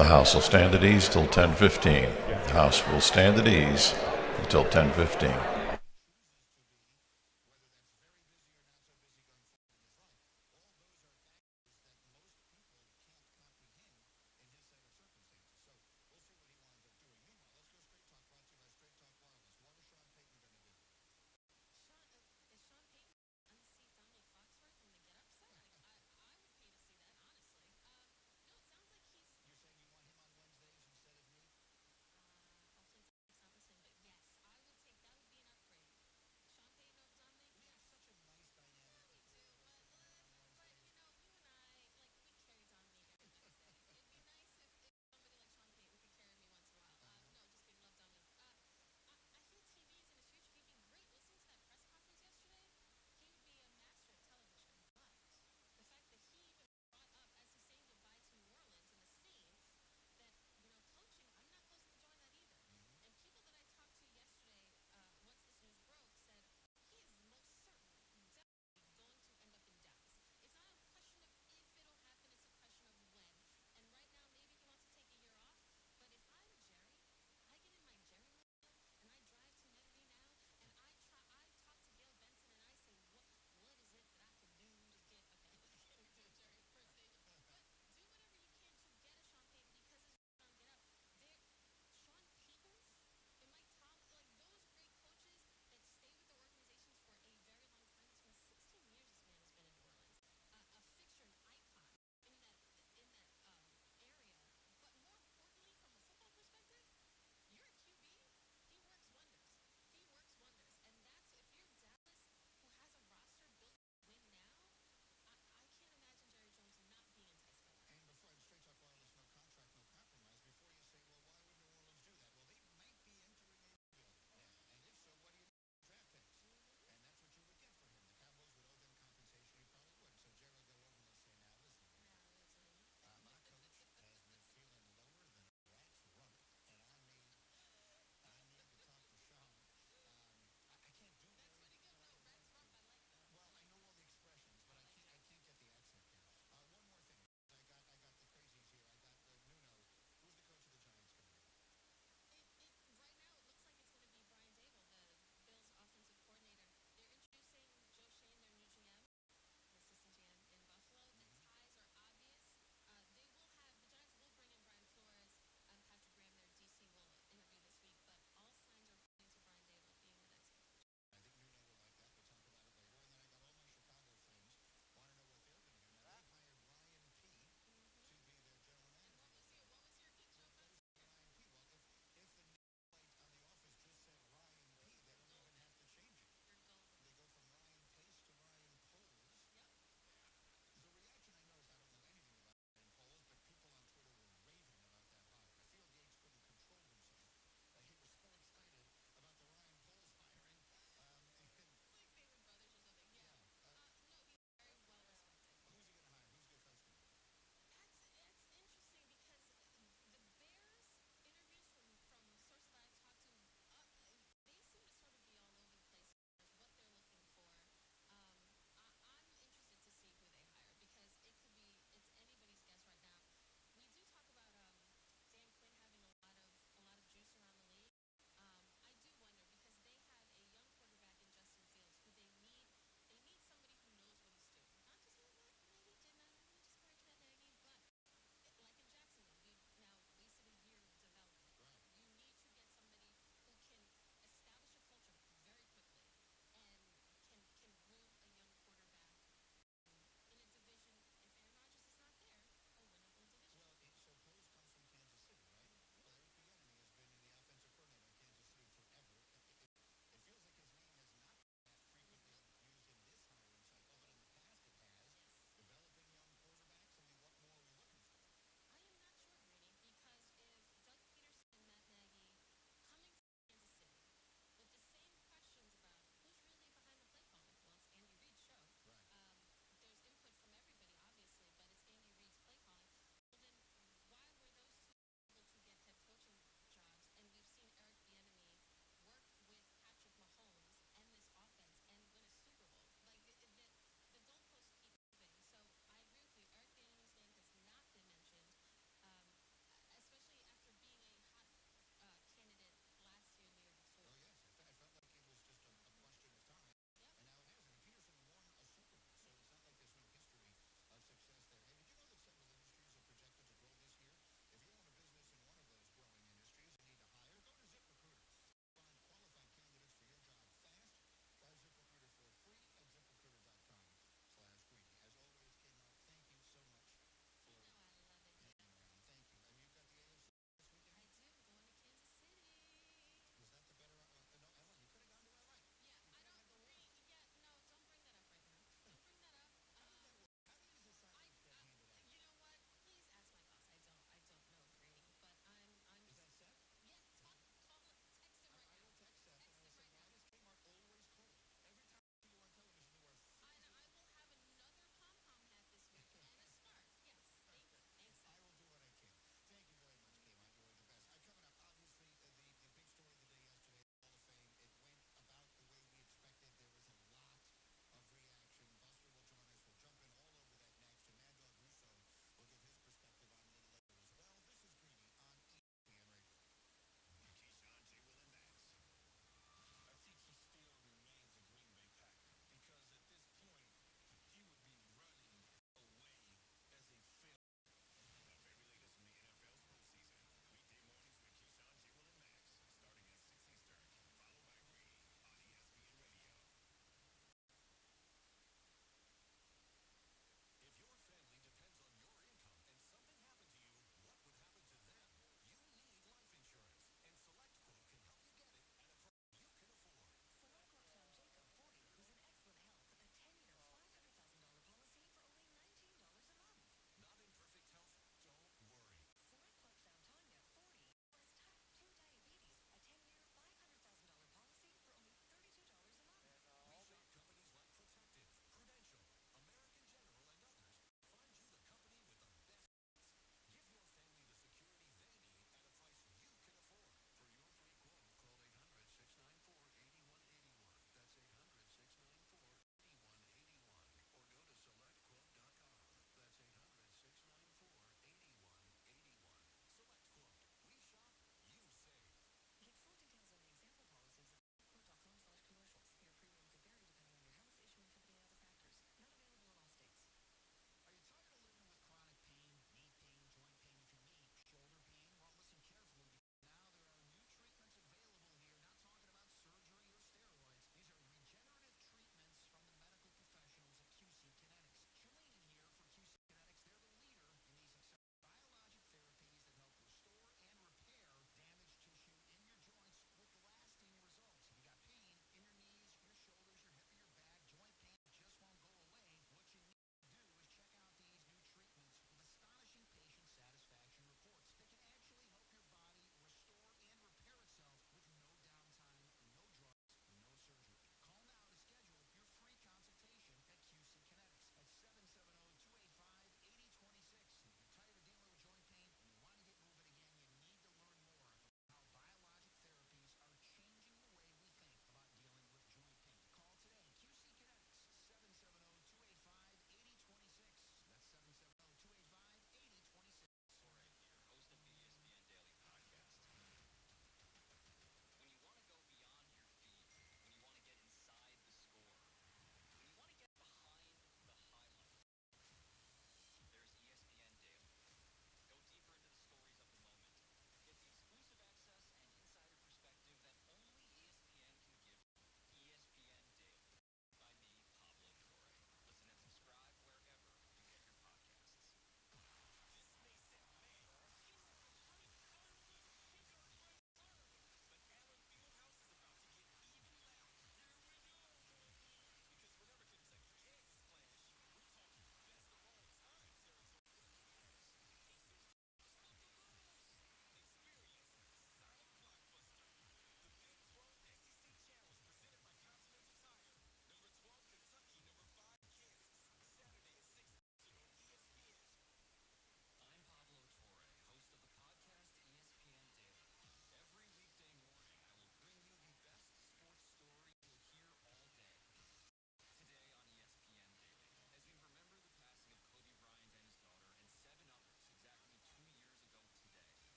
The House will stand at ease till 10:15. The House will stand at ease until 10:15.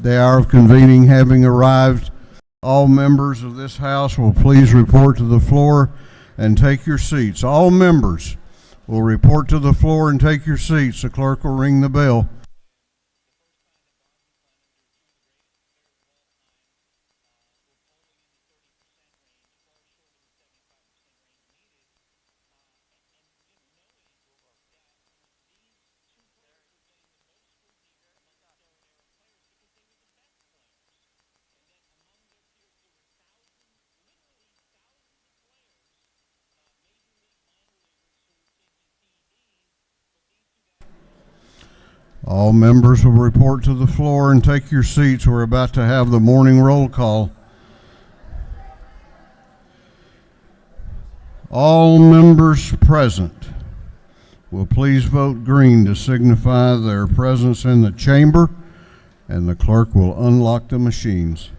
The hour of convening having arrived, all members of this House will please report to the floor and take your seats. All members will report to the floor and take your seats. The clerk will ring the bell. All members will report to the floor and take your seats. We're about to have the morning roll call. All members present will please vote green to signify their presence in the chamber, and the clerk will unlock the machines.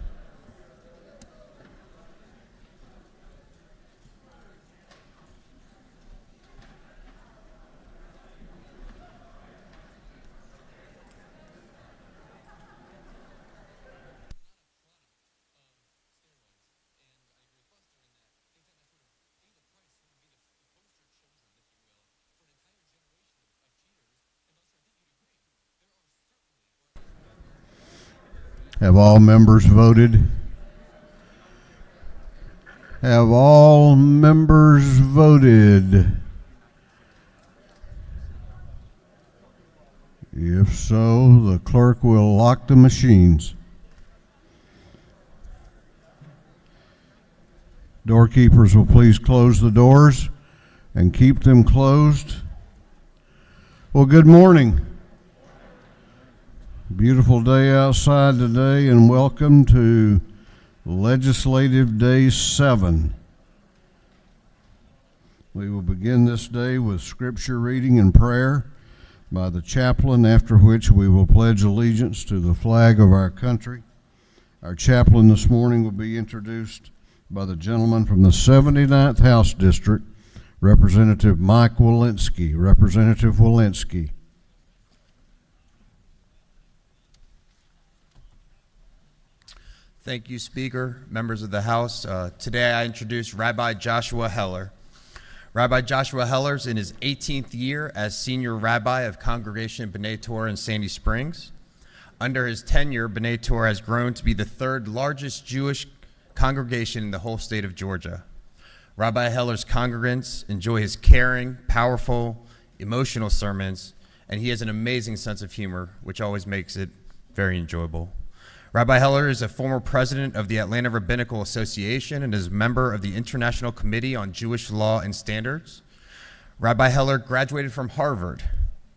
Have all members voted? Have all members voted? If so, the clerk will lock the machines. Doorkeepers will please close the doors and keep them closed. Well, good morning. Beautiful day outside today, and welcome to Legislative Day 7. We will begin this day with scripture reading and prayer by the chaplain, after which we will pledge allegiance to the flag of our country. Our chaplain this morning will be introduced by the gentleman from the 79th House District, Representative Mike Walensky. Representative Walensky. Thank you, Speaker, members of the House. Today I introduce Rabbi Joshua Heller. Rabbi Joshua Heller is in his 18th year as Senior Rabbi of Congregation B'nai Torah in Sandy Springs. Under his tenure, B'nai Torah has grown to be the third largest Jewish congregation in the whole state of Georgia. Rabbi Heller's congregants enjoy his caring, powerful, emotional sermons, and he has an amazing sense of humor, which always makes it very enjoyable. Rabbi Heller is a former president of the Atlanta Rabbinical Association and is a member of the International Committee on Jewish Law and Standards. Rabbi Heller graduated from Harvard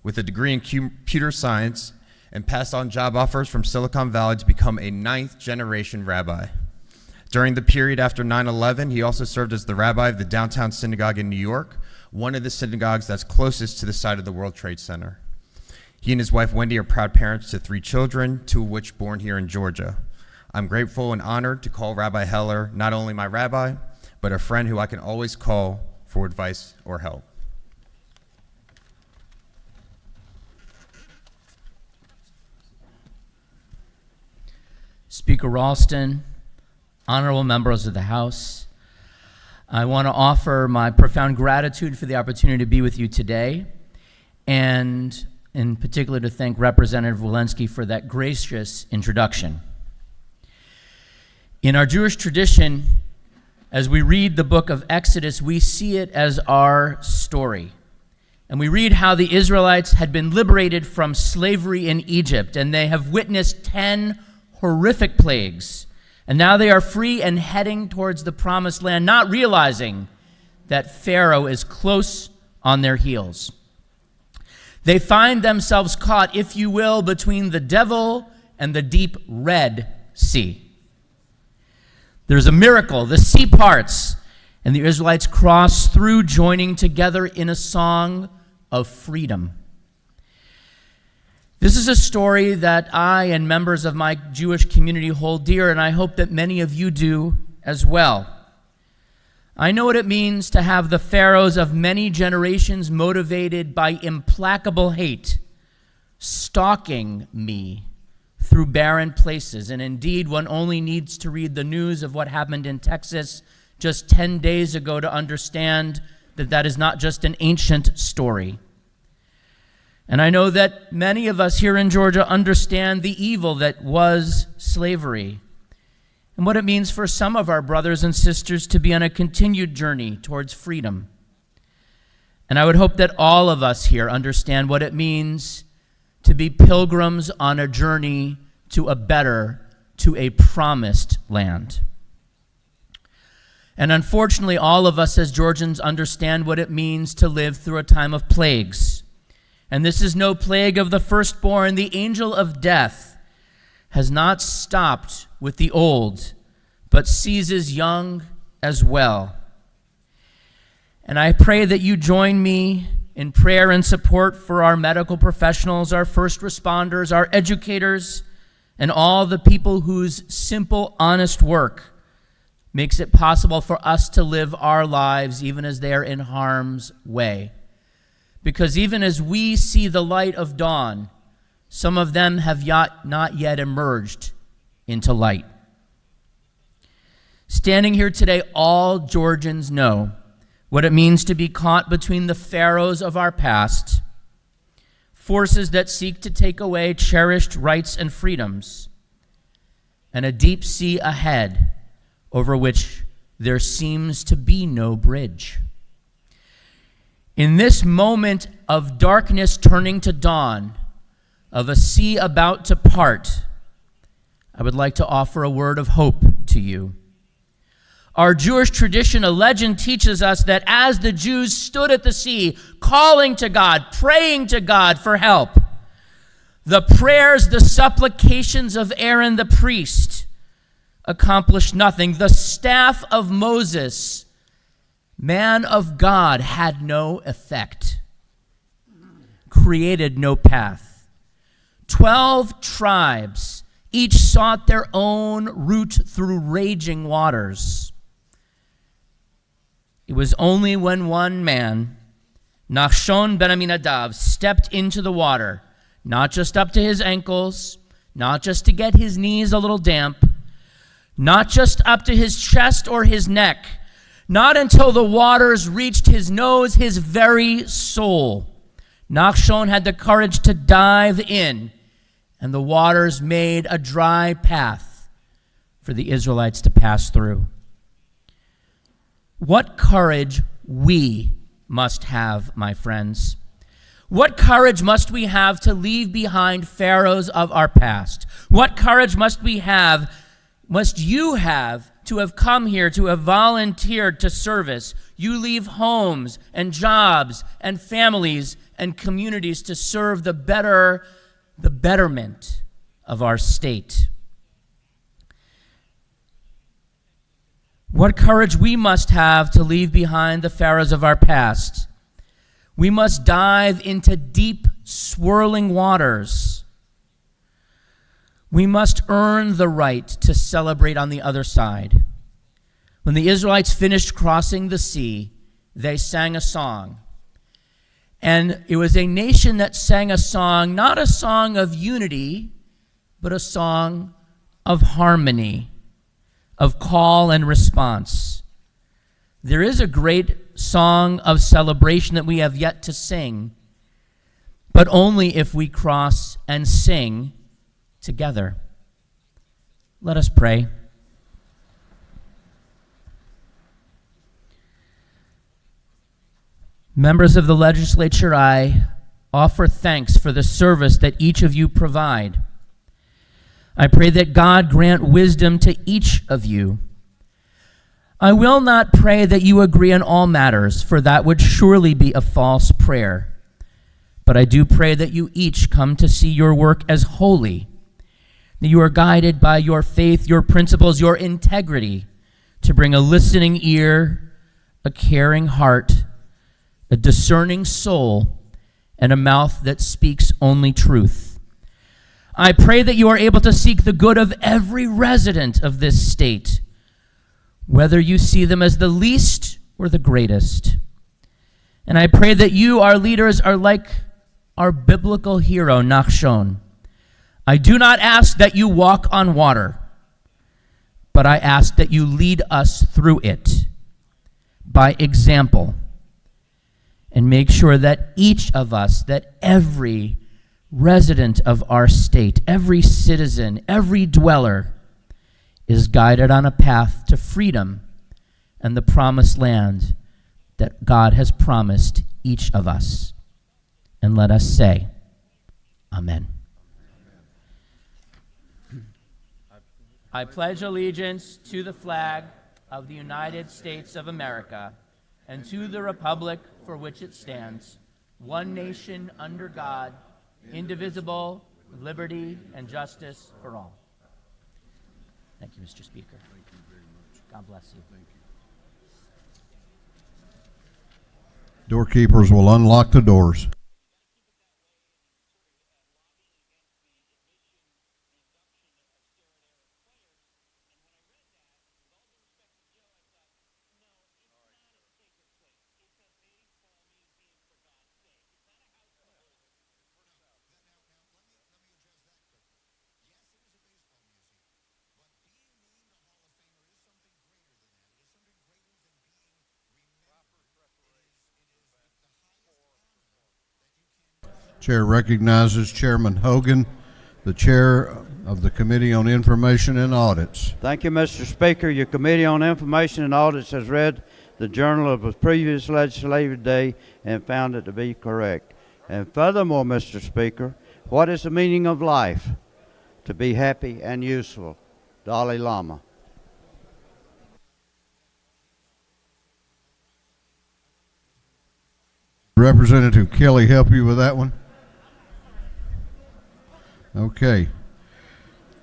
with a degree in computer science and passed on job offers from Silicon Valley to become a 9th generation rabbi. During the period after 9/11, he also served as the rabbi of the Downtown Synagogue in New York, one of the synagogues that's closest to the site of the World Trade Center. He and his wife, Wendy, are proud parents to 3 children, 2 of which born here in Georgia. I'm grateful and honored to call Rabbi Heller not only my rabbi, but a friend who I can always call for advice or help. Speaker Ralston, honorable members of the House, I want to offer my profound gratitude for the opportunity to be with you today, and in particular to thank Representative Walensky for that gracious introduction. In our Jewish tradition, as we read the book of Exodus, we see it as our story. And we read how the Israelites had been liberated from slavery in Egypt, and they have witnessed 10 horrific plagues. And now they are free and heading towards the promised land, not realizing that Pharaoh is close on their heels. They find themselves caught, if you will, between the devil and the deep Red Sea. There's a miracle. The sea parts, and the Israelites cross through, joining together in a song of freedom. This is a story that I and members of my Jewish community hold dear, and I hope that many of you do as well. I know what it means to have the pharaohs of many generations motivated by implacable hate stalking me through barren places. And indeed, one only needs to read the news of what happened in Texas just 10 days ago to understand that that is not just an ancient story. And I know that many of us here in Georgia understand the evil that was slavery and what it means for some of our brothers and sisters to be on a continued journey towards freedom. And I would hope that all of us here understand what it means to be pilgrims on a journey to a better, to a promised land. And unfortunately, all of us as Georgians understand what it means to live through a time of plagues. And this is no plague of the firstborn. The angel of death has not stopped with the old, but seizes young as well. And I pray that you join me in prayer and support for our medical professionals, our first responders, our educators, and all the people whose simple, honest work makes it possible for us to live our lives even as they are in harm's way. Because even as we see the light of dawn, some of them have not yet emerged into light. Standing here today, all Georgians know what it means to be caught between the pharaohs of our past, forces that seek to take away cherished rights and freedoms, and a deep sea ahead over which there seems to be no bridge. In this moment of darkness turning to dawn, of a sea about to part, I would like to offer a word of hope to you. Our Jewish tradition, a legend, teaches us that as the Jews stood at the sea, calling to God, praying to God for help, the prayers, the supplications of Aaron the priest accomplished nothing. The staff of Moses, man of God, had no effect, created no path. 12 tribes, each sought their own route through raging waters. It was only when one man, Nachshon ben Aminadav, stepped into the water, not just up to his ankles, not just to get his knees a little damp, not just up to his chest or his neck, not until the waters reached his nose, his very soul. Nachshon had the courage to dive in, and the waters made a dry path for the Israelites to pass through. What courage we must have, my friends. What courage must we have to leave behind pharaohs of our past? What courage must you have to have come here, to have volunteered to service? You leave homes and jobs and families and communities to serve the betterment of our state. What courage we must have to leave behind the pharaohs of our past. We must dive into deep, swirling waters. We must earn the right to celebrate on the other side. When the Israelites finished crossing the sea, they sang a song. And it was a nation that sang a song, not a song of unity, but a song of harmony, of call and response. There is a great song of celebration that we have yet to sing, but only if we cross and sing together. Let us pray. Members of the legislature, I offer thanks for the service that each of you provide. I pray that God grant wisdom to each of you. I will not pray that you agree on all matters, for that would surely be a false prayer. But I do pray that you each come to see your work as holy, that you are guided by your faith, your principles, your integrity, to bring a listening ear, a caring heart, a discerning soul, and a mouth that speaks only truth. I pray that you are able to seek the good of every resident of this state, whether you see them as the least or the greatest. And I pray that you, our leaders, are like our biblical hero, Nachshon, I do not ask that you walk on water, but I ask that you lead us through it by example, and make sure that each of us, that every resident of our state, every citizen, every dweller is guided on a path to freedom and the promised land that God has promised each of us. And let us say, Amen. I pledge allegiance to the flag of the United States of America and to the republic for which it stands, one nation under God, indivisible, with liberty and justice for all. Thank you, Mr. Speaker. Thank you very much. God bless you. Thank you. Doorkeepers will unlock the doors. Chair recognizes Chairman Hogan, the chair of the Committee on Information and Audits. Thank you, Mr. Speaker. Your Committee on Information and Audits has read the journal of the previous legislative day and found it to be correct. And furthermore, Mr. Speaker, what is the meaning of life? To be happy and useful. Dalai Lama. Representative Kelly help you with that one? Okay.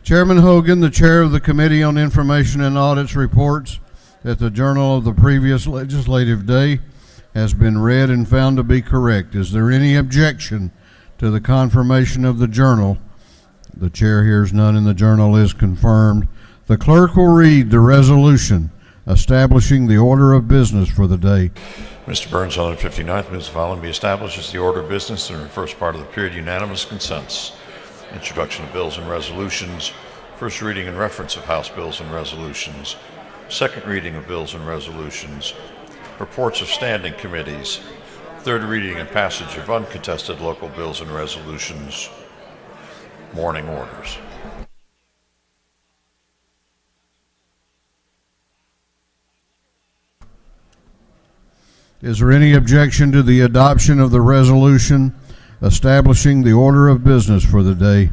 Chairman Hogan, the chair of the Committee on Information and Audits, reports that the journal of the previous legislative day has been read and found to be correct. Is there any objection to the confirmation of the journal? The chair hears none and the journal is confirmed. The clerk will read the resolution establishing the order of business for the day. Mr. Burns, 159th, moves the following be established as the order of business in the first part of the period. Unanimous consents. Introduction of bills and resolutions. First reading and reference of House bills and resolutions. Second reading of bills and resolutions. Reports of standing committees. Third reading and passage of uncontested local bills and resolutions. Morning orders. Is there any objection to the adoption of the resolution establishing the order of business for the day?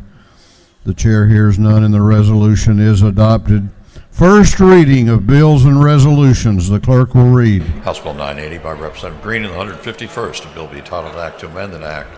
The chair hears none and the resolution is adopted. First reading of bills and resolutions. The clerk will read. House Bill 980 by Representative Green and the 151st. A bill be entitled Act to amend an act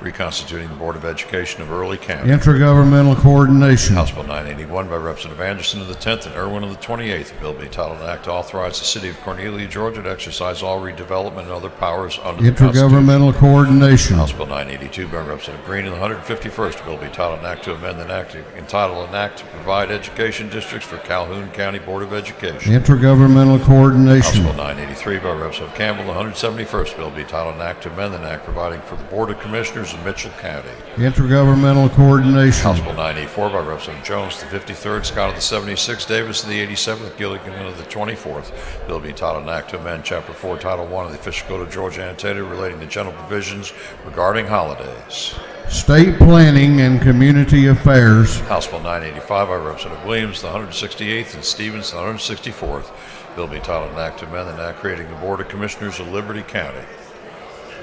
reconstituting the Board of Education of Early County. Intergovernmental coordination. House Bill 981 by Representative Anderson of the 10th and Irwin of the 28th. A bill be entitled an act to authorize the city of Cornelia, Georgia to exercise all redevelopment and other powers under the Constitution. Intergovernmental coordination. House Bill 982 by Representative Green and the 151st. A bill be entitled an act to amend an act entitled an act to provide education districts for Calhoun County Board of Education. Intergovernmental House coordination. Bill 983 by Representative Campbell, the 171st. Bill be entitled an act to amend an act providing for the Board of Commissioners in Mitchell County. Intergovernmental coordination. House Bill 984 by Representative Jones, the 53rd, Scott of the 76th, Davis of the 87th, Gilligan of the 24th. Bill be entitled an act to amend Chapter 4, Title 1 of the Official Code of Georgia annotated relating to general provisions regarding holidays. State planning and community affairs. House Bill 985 by Representative Williams, the 168th, and Stevens, the 164th. Bill be entitled an act to amend an act creating the Board of Commissioners of Liberty County.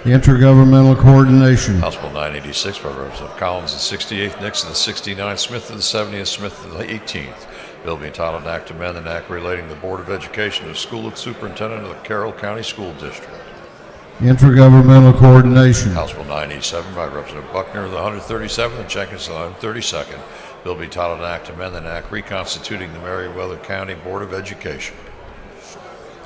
Intergovernmental coordination. House Bill 986 by Representative Collins, the 68th, Nixon, the 69th, Smith of the 70th, Smith of the 18th. Bill be entitled an act to amend an act relating to the Board of Education of School Superintendent of the Carroll County School District. Intergovernmental coordination. House Bill 987 by Representative Buckner of the 137th and Jenkins of the 132nd. Bill be entitled an act to amend an act reconstituting the Meriwether County Board of Education.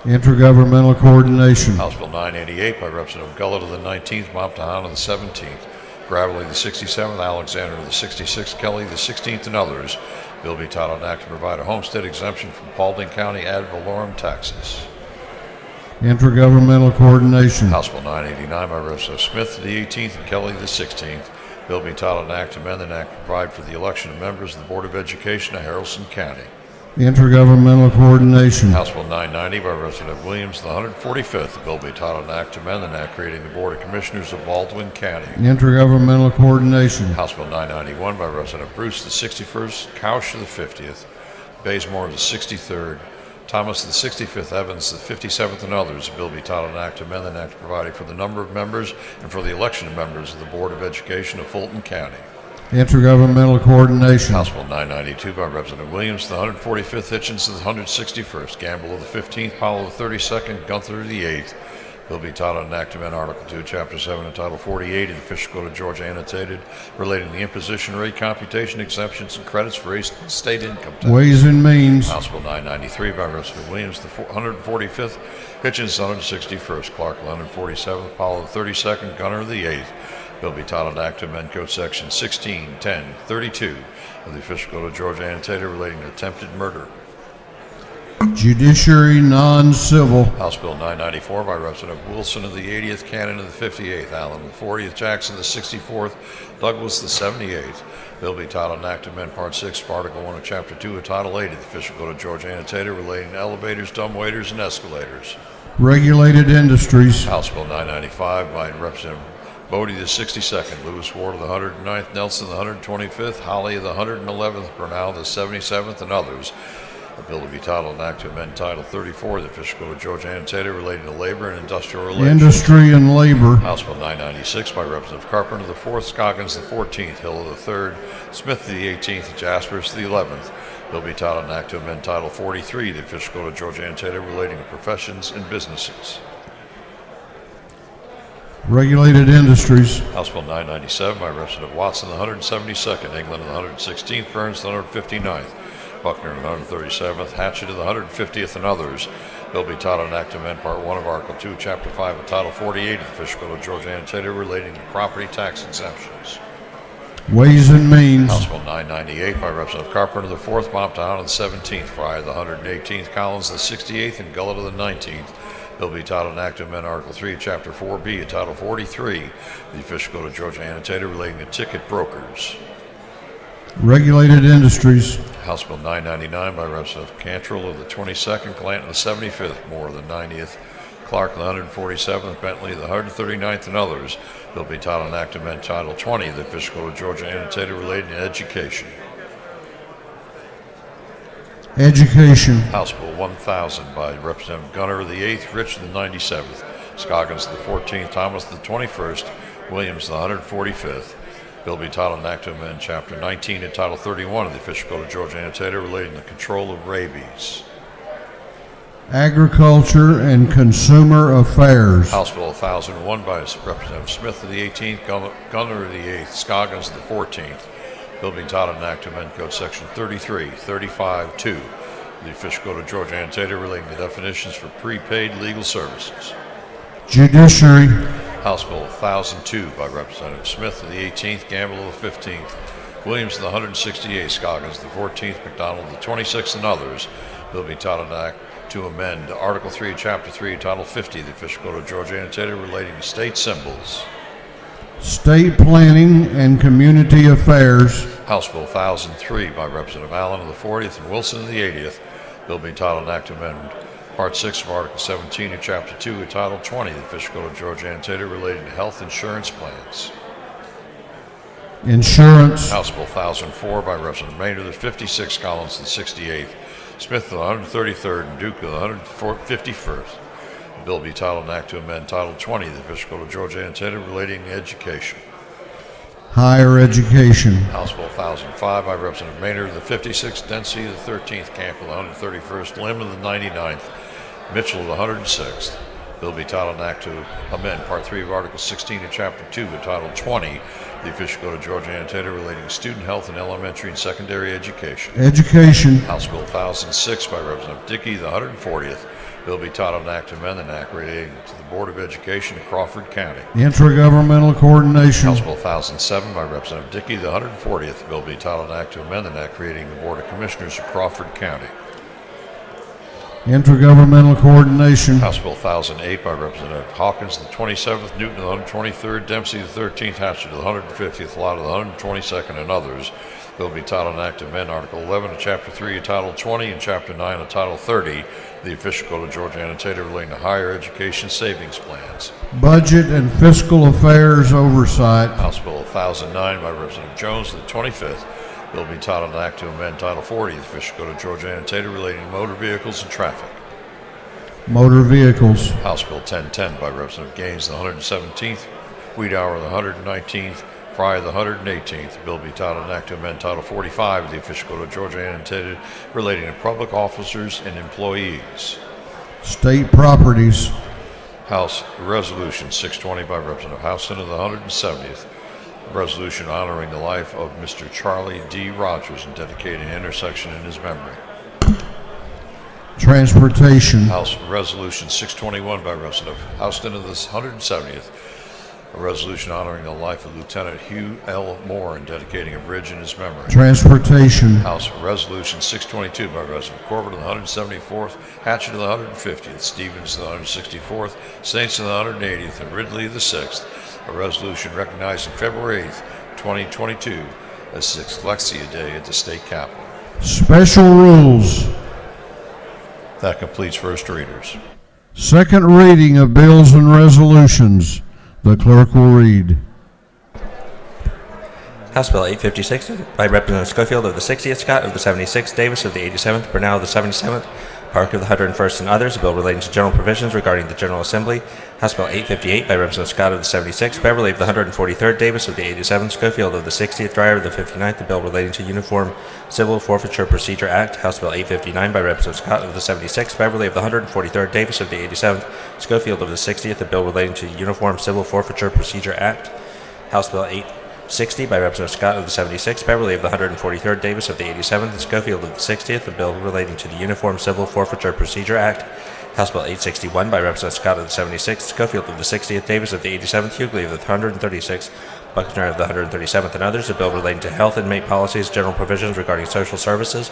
Intergovernmental coordination. House Bill 988 by Representative Gullett of the 19th, Moptahana of the 17th, Gravely the 67th, Alexander of the 66th, Kelly the 16th, and others. Bill be entitled an act to provide a homestead exemption from Paulding County ad valorem taxes. Intergovernmental coordination. House Bill 989 by Representative Smith of the 18th and Kelly the 16th. Bill be titled an act to amend an act to provide for the election of members of the Board of Education of Haralson County. Intergovernmental coordination. House Bill 990 by Representative Williams, the 145th. Bill be titled an act to amend an act creating the Board of Commissioners of Baldwin County. Intergovernmental coordination. House Bill 991 by Representative Bruce, the 61st, Couch, the 50th, Bazemore, the 63rd, Thomas, the 65th, Evans, the 57th, and others. A bill be titled an act to amend an act providing for the number of members and for the election of members of the Board of Education of Fulton County. Intergovernmental coordination. House Bill 992 by Representative Williams, the 145th, Hitchens, the 161st, Gamble of the 15th, Powell of the 32nd, Gunther of the 8th. Bill be titled an act to amend Article 2, Chapter 7, and Title 48 of the Official Code of Georgia annotated relating to the imposition rate, computation, exemptions, and credits for state income tax. Ways and Means. House Bill 993 by Representative Williams, the 145th, Hitchens, the 161st, Clark, the 147th, Powell, the 32nd, Gunner of the 8th. Bill be titled Act to amend Code Section 161032 of the Official Code of Georgia annotated relating to attempted murder. Judiciary non-civil. House Bill 994 by Representative Wilson of the 80th, Cannon of the 58th, Allen of the 40th, Jackson of the 64th, Douglas the 78th. Bill be titled an act to amend Part 6 of Article 1 of Chapter 2 of Title 8 of the Official Code of Georgia annotated relating to elevators, dumbwaiters, and escalators. Regulated Industries. House Bill 995 by Representative Bodie the 62nd, Lewis Ward of the 109th, Nelson the 125th, Holly of the 111th, Bernal the 77th, and others. A bill to be titled an act to amend Title 34 of the Official Code of Georgia annotated relating to labor and industrial relations. Industry and Labor. House Bill 996 by Representative Carpenter the 4th, Scoggins the 14th, Hill of the 3rd, Smith the 18th, Jaspers the 11th. Bill be titled an act to amend Title 43 of the Official Code of Georgia annotated relating to professions and businesses. Regulated Industries. House Bill 997 by Representative Watson, the 172nd, England of the 116th, Burns the 159th, Buckner of the 137th, Hatchett of the 150th, and others. Bill be titled an act to amend Part 1 of Article 2, Chapter 5 of Title 48 of the Official Code of Georgia annotated relating to property tax exemptions. Ways and Means. House Bill 998 by Representative Carpenter the 4th, Momptown of the 17th, Frye of the 118th, Collins the 68th, and Gullett of the 19th. Bill be titled an act to amend Article 3, Chapter 4B of Title 43 of the Official Code of Georgia annotated relating to ticket brokers. Regulated Industries. House Bill 999 by Representative Cantrell of the 22nd, Clanton of the 75th, Moore of the 90th, Clark of the 147th, Bentley of the 139th, and others. Bill be titled an act to amend Title 20 of the Official Code of Georgia annotated relating to education. Education. House Bill 1000 by Representative Gunner of the 8th, Rich of the 97th, Scoggins of the 14th, Thomas of the 21st, Williams of the 145th. Bill be titled an act to amend Chapter 19 and Title 31 of the Official Code of Georgia annotated relating to the control of rabies. Agriculture and Consumer Affairs. House Bill 1001 by Representative Smith of the 18th, Gunner of the 8th, Scoggins of the 14th. Bill being titled an act to amend Code Section 33, 35-2 of the Official Code of Georgia annotated relating to definitions for prepaid legal services. Judiciary. House Bill 1002 by Representative Smith of the 18th, Gamble of the 15th, Williams of the 168th, Scoggins of the 14th, McDonald of the 26th, and others. Bill being titled an act to amend Article 3, Chapter 3, Title 50 of the Official Code of Georgia annotated relating to state symbols. State Planning and Community Affairs. House Bill 1003 by Representative Allen of the 40th and Wilson of the 80th. Bill being titled an act to amend Part 6 of Article 17 of Chapter 2 of Title 20 of the Official Code of Georgia annotated relating to health insurance plans. Insurance. House Bill 1004 by Representative Maynard of the 56th, Collins of the 68th, Smith of the 133rd, and Duke of the 151st. The bill be titled an act to amend Title 20 of the Official Code of Georgia annotated relating to education. Higher Education. House Bill 1005 by Representative Maynard of the 56th, Dempsey of the 13th, Campbell of the 131st, Lim of the 99th, Mitchell of the 106th. Bill be titled an act to amend Part 3 of Article 16 of Chapter 2 of Title 20 of the Official Code of Georgia annotated relating to student health in elementary and secondary education. Education. House Bill 1006 by Representative Dickey, the 140th. Bill be titled an act to amend an act relating to the Board of Education in Crawford County. Intergovernmental Coordination. House Bill 1007 by Representative Dickey, the 140th. Bill be titled an act to amend an act creating the Board of Commissioners of Crawford County. Intergovernmental Coordination. House Bill 1008 by Representative Hawkins, the 27th, Newton, the 123rd, Dempsey, the 13th, Hatcher, the 150th, Lott, the 122nd, and others. Bill be titled an act to amend Article 11 of Chapter 3 of Title 20 and Chapter 9 of Title 30 of the Official Code of Georgia Annotated relating to higher education savings plans. Budget and Fiscal Affairs Oversight. House Bill 1009 by Representative Jones, the 25th. Bill be titled an act to amend Title 40 of the Official Code of Georgia Annotated relating to motor vehicles and traffic. Motor Vehicles. House Bill 1010 by Representative Gaines, the 117th. Wiedauer, the 119th. Fry, the 118th. Bill be titled an act to amend Title 45 of the Official Code of Georgia Annotated relating to public officers and employees. State Properties. House Resolution 620 by Representative Houston of the 170th. A resolution honoring the life of Mr. Charlie D. Rogers and dedicating an intersection in his memory. Transportation. House Resolution 621 by Representative Houston of the 170th. A resolution honoring the life of Lieutenant Hugh L. Moore and dedicating a bridge in his memory. Transportation. House Resolution 622 by Representative Corbett of the 174th, Hatchett of the 150th, Stevens of the 164th, Saints of the 180th, and Ridley of the 6th. A resolution recognizing February 8th, 2022 as Dyslexia Day at the State Capitol. Special Rules. That completes first readers. Second reading of bills and resolutions. The clerk will read. House Bill 856 by Representative Schofield of the 60th, Scott of the 76th, Davis of the 87th, Burnell of the 77th, Park of the 101st, and others. A bill relating to general provisions regarding the General Assembly. House Bill 858 by Representative Scott of the 76th, Beverly of the 143rd, Davis of the 87th, Schofield of the 60th, Dreyer of the 59th. A bill relating to Uniform Civil Forfeiture Procedure Act. House Bill 859 by Representative Scott of the 76th, Beverly of the 143rd, Davis of the 87th, Schofield of the 60th. A bill relating to Uniform Civil Forfeiture Procedure Act. House Bill 860 by Representative Scott of the 76th, Beverly of the 143rd, Davis of the 87th, and Schofield of the 60th. A bill relating to the Uniform Civil Forfeiture Procedure Act. House Bill 861 by Representative Scott of the 76th, Schofield of the 60th, Davis of the 87th, Hughley of the 136th, Buckner of the 137th, and others. A bill relating to health, inmate policies, general provisions regarding social services.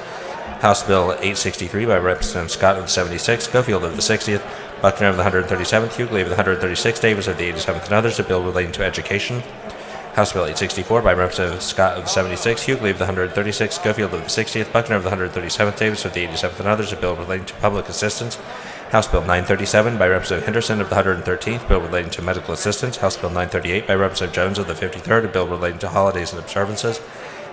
House Bill 863 by Representative Scott of the 76th, Schofield of the 60th, Buckner of the 137th, Hughley of the 136th, Davis of the 87th, and others. A bill relating to education. House Bill 864 by Representative Scott of the 76th, Hughley of the 136th, Schofield of the 60th, Buckner of the 137th, Davis of the 87th, and others. A bill relating to public assistance. House Bill 937 by Representative Henderson of the 113th, bill relating to medical assistance. House Bill 938 by Representative Jones of the 53rd, a bill relating to holidays and observances.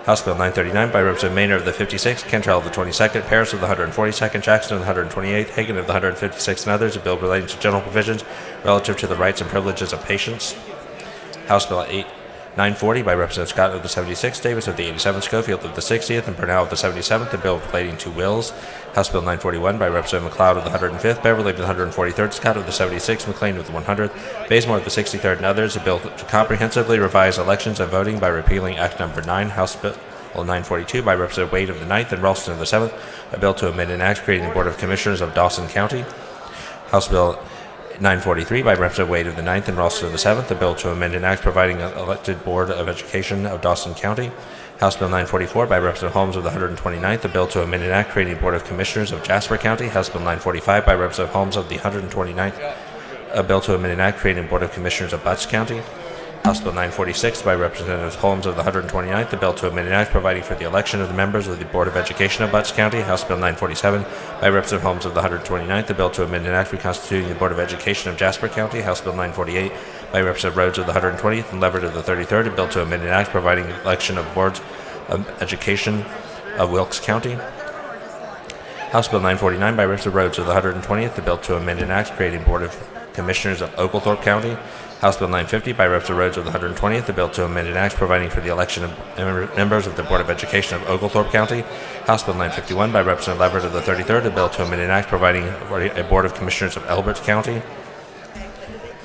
House Bill 939 by Representative Maynard of the 56th, Cantrell of the 22nd, Paris of the 142nd, Jackson of the 128th, Hagan of the 156th, and others. A bill relating to general provisions relative to the rights and privileges of patients. House Bill 940 by Representative Scott of the 76th, Davis of the 87th, Schofield of the 60th, and Burnell of the 77th, a bill relating to wills. House Bill 941 by Representative McLeod of the 105th, Beverly of the 143rd, Scott of the 76th, McLean of the 100th, Bazemore of the 63rd, and others. A bill to comprehensively revise elections and voting by repealing Act Number 9. House Bill 942 by Representative Wade of the 9th and Ralston of the 7th, a bill to amend an act creating the Board of Commissioners of Dawson County. House Bill 943 by Representative Wade of the 9th and Ralston of the 7th, a bill to amend an act providing an elected Board of Education of Dawson County. House Bill 944 by Representative Holmes of the 129th, a bill to amend an act creating a Board of Commissioners of Jasper County. House Bill 945 by Representative Holmes of the 129th, a bill to amend an act creating a Board of Commissioners of Butts County. House Bill 946 by Representative Holmes of the 129th, a bill to amend an act providing for the election of the members of the Board of Education of Butts County. House Bill 947 by Representative Holmes of the 129th, a bill to amend an act reconstituting the Board of Education of Jasper County. House Bill 948 by Representative Rhodes of the 120th and Leverett of the 33rd, a bill to amend an act providing the election of boards of education of Wilkes County. House Bill 949 by Representative Rhodes of the 120th, a bill to amend an act creating Board of Commissioners of Oglethorpe County. House Bill 950 by Representative Rhodes of the 120th, a bill to amend an act providing for the election of members of the Board of Education of Oglethorpe County. House Bill 951 by Representative Leverett of the 33rd, a bill to amend an act providing for a Board of Commissioners of Elbert County.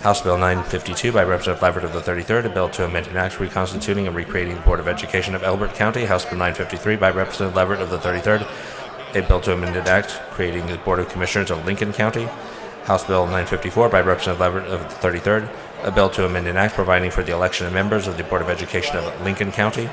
House Bill 952 by Representative Leverett of the 33rd, a bill to amend an act reconstituting and recreating the Board of Education of Elbert County. House Bill 953 by Representative Leverett of the 33rd, a bill to amend an act creating the Board of Commissioners of Lincoln County. House Bill 954 by Representative Leverett of the 33rd, a bill to amend an act providing for the election of members of the Board of Education of Lincoln County.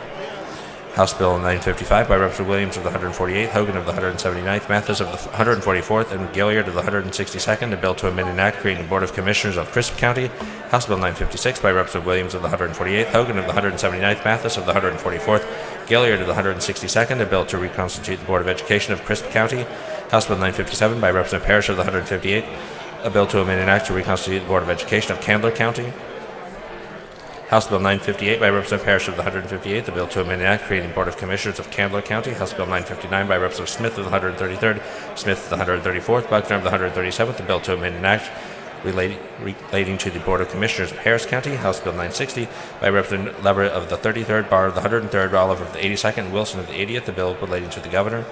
House Bill 955 by Representative Williams of the 148th, Hogan of the 179th, Mathis of the 144th, and Gilliard of the 162nd, a bill to amend an act creating the Board of Commissioners of Crisp County. House Bill 956 by Representative Williams of the 148th, Hogan of the 179th, Mathis of the 144th, Gilliard of the 162nd, a bill to reconstitute the Board of Education of Crisp County. House Bill 957 by Representative Parrish of the 158th, a bill to amend an act to reconstitute the Board of Education of Candler County. House Bill 958 by Representative Parrish of the 158th, a bill to amend an act creating Board of Commissioners of Candler County. House Bill 959 by Representative Smith of the 133rd, Smith of the 134th, Buckner of the 137th, a bill to amend an act relating to the Board of Commissioners of Harris County. House Bill 960 by Representative Leverett of the 33rd, Barr of the 103rd, Oliver of the 82nd, and Wilson of the 80th, a bill relating to the Governor.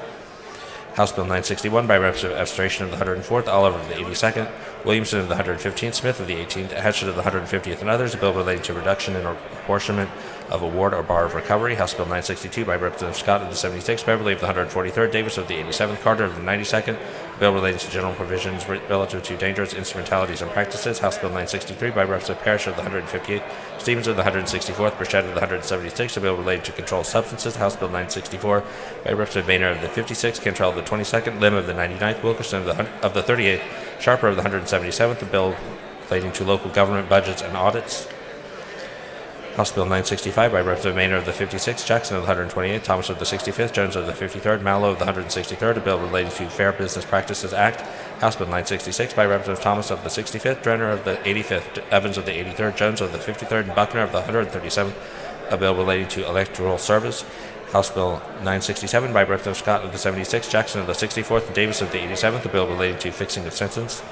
House Bill 961 by Representative Abstration of the 104th, Oliver of the 82nd, Williamson of the 115th, Smith of the 18th, Hatchett of the 150th, and others, a bill relating to reduction and apportionment of award or bar of recovery. House Bill 962 by Representative Scott of the 76th, Beverly of the 143rd, Davis of the 87th, Carter of the 92nd, a bill relating to general provisions relative to dangerous instrumentalities and practices. House Bill 963 by Representative Parrish of the 158th, Stevens of the 164th, Burchett of the 176th, a bill relating to controlled substances. House Bill 964 by Representative Boehner of the 56th, Cantrell of the 22nd, Lim of the 99th, Wilkerson of the 38th, Sharper of the 177th, a bill relating to local government budgets and audits. House Bill 965 by Representative Boehner of the 56th, Jackson of the 128th, Thomas of the 65th, Jones of the 53rd, Mallow of the 163rd, a bill relating to Fair Business Practices Act. House Bill 966 by Representative Thomas of the 65th, Drenner of the 85th, Evans of the 83rd, Jones of the 53rd, and Buckner of the 137th, a bill relating to electoral service. House Bill 967 by Representative Scott of the 76th, Jackson of the 64th, and Davis of the 87th, a bill relating to fixing of sentence.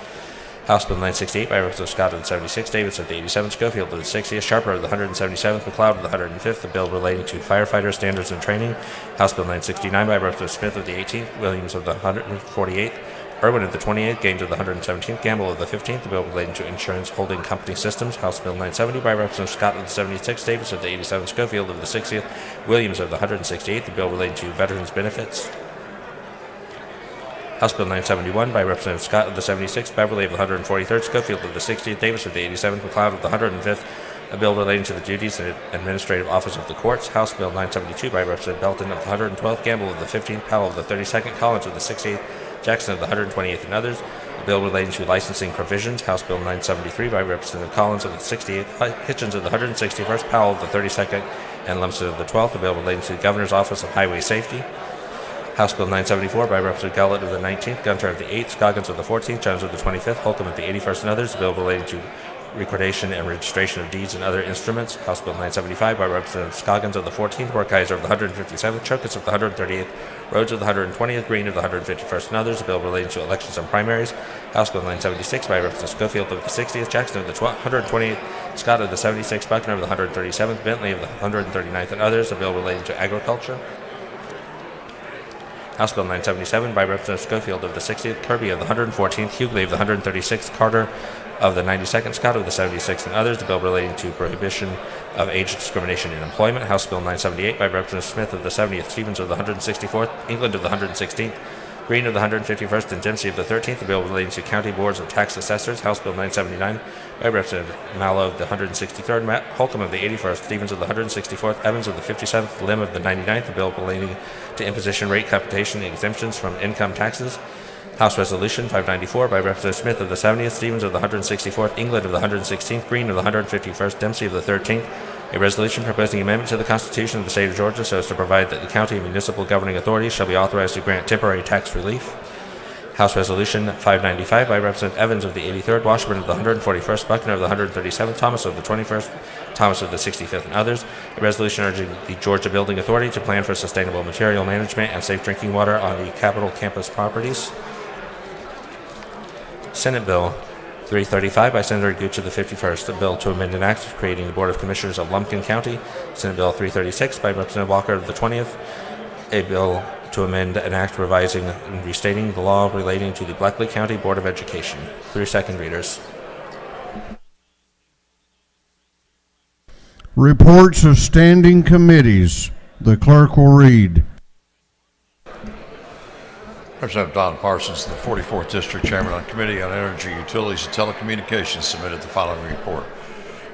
House Bill 968 by Representative Scott of the 76th, Davis of the 87th, Schofield of the 60th, Sharper of the 177th, McLeod of the 105th, a bill relating to firefighter standards and training. House Bill 969 by Representative Smith of the 18th, Williams of the 148th, Irwin of the 28th, Gaines of the 117th, Gamble of the 15th, a bill relating to insurance holding company systems. House Bill 970 by Representative Scott of the 76th, Davis of the 87th, Schofield of the 60th, Williams of the 168th, a bill relating to veterans benefits. House Bill 971 by Representative Scott of the 76th, Beverly of the 143rd, Schofield of the 60th, Davis of the 87th, McLeod of the 105th, a bill relating to the duties and administrative office of the courts. House Bill 972 by Representative Belton of the 112th, Gamble of the 15th, Powell of the 32nd, Collins of the 68th, Jackson of the 128th, and others, a bill relating to licensing provisions. House Bill 973 by Representative Collins of the 68th, Hitchens of the 161st, Powell of the 32nd, and Lumsden of the 12th, a bill relating to the Governor's Office of Highway Safety. House Bill 974 by Representative Gullett of the 19th, Gunter of the 8th, Scoggins of the 14th, Jones of the 25th, Holcomb of the 81st, and others, a bill relating to recordation and registration of deeds and other instruments. House Bill 975 by Representative Scoggins of the 14th, Werkheiser of the 157th, Chokus of the 138th, Rhodes of the 120th, Green of the 151st, and others, a bill relating to elections and primaries. House Bill 976 by Representative Schofield of the 60th, Jackson of the 128th, Scott of the 76th, Buckner of the 137th, Bentley of the 139th, and others, a bill relating to agriculture. House Bill 977 by Representative Schofield of the 60th, Kirby of the 114th, Hughley of the 136th, Carter of the 92nd, Scott of the 76th, and others, a bill relating to prohibition of age discrimination in employment. House Bill 978 by Representative Smith of the 70th, Stevens of the 164th, England of the 116th, Green of the 151st, and Dempsey of the 13th, a bill relating to county boards of tax assessors. House Bill 979 by Representative Mallow of the 163rd, Holcomb of the 81st, Stevens of the 164th, Evans of the 57th, Lim of the 99th, a bill relating to imposition rate computation exemptions from income taxes. House Resolution 594 by Representative Smith of the 70th, Stevens of the 164th, England of the 116th, Green of the 151st, Dempsey of the 13th, a resolution proposing amendment to the Constitution of the State of Georgia so as to provide that the county and municipal governing authorities shall be authorized to grant temporary tax relief. House Resolution 595 by Representative Evans of the 83rd, Washburn of the 141st, Buckner of the 137th, Thomas of the 21st, Thomas of the 65th, and others. A resolution urging the Georgia Building Authority to plan for sustainable material management and safe drinking water on the Capitol campus properties. Senate Bill 335 by Senator Gooch of the 51st, a bill to amend an act creating the Board of Commissioners of Lumpkin County. Senate Bill 336 by Representative Walker of the 20th, a bill to amend an act revising and restating the law relating to the Bleckley County Board of Education. 3 second readers. Reports of standing committees. The clerk will read. Representative Don Parsons, the 44th District Chairman on Committee on Energy, Utilities, and Telecommunications, submitted the following report.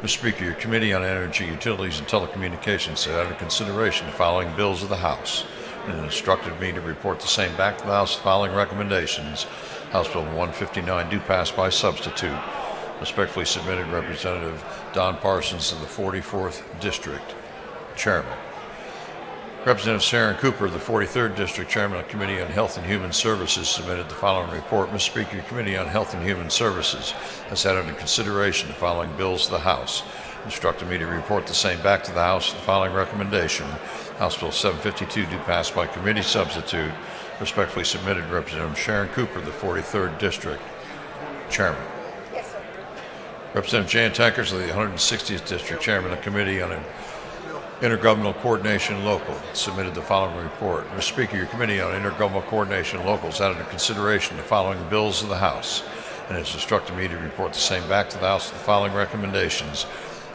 Mr. Speaker, your Committee on Energy, Utilities, and Telecommunications set out of consideration the following bills of the House and instructed me to report the same back to the House. The following recommendations. House Bill 159 do pass by substitute. Respectfully submitted, Representative Don Parsons of the 44th District, Chairman. Representative Sharon Cooper of the 43rd District, Chairman of the Committee on Health and Human Services, submitted the following report. Mr. Speaker, your Committee on Health and Human Services has had under consideration the following bills of the House. Instructed me to report the same back to the House with the following recommendation. House Bill 752 do pass by committee substitute. Respectfully submitted, Representative Sharon Cooper of the 43rd District, Chairman. Representative Jan Tankers of the 160th District, Chairman of the Committee on Intergovernmental Coordination Local, submitted the following report. Mr. Speaker, your Committee on Intergovernmental Coordination Local has had under consideration the following bills of the House and has instructed me to report the same back to the House with the following recommendations.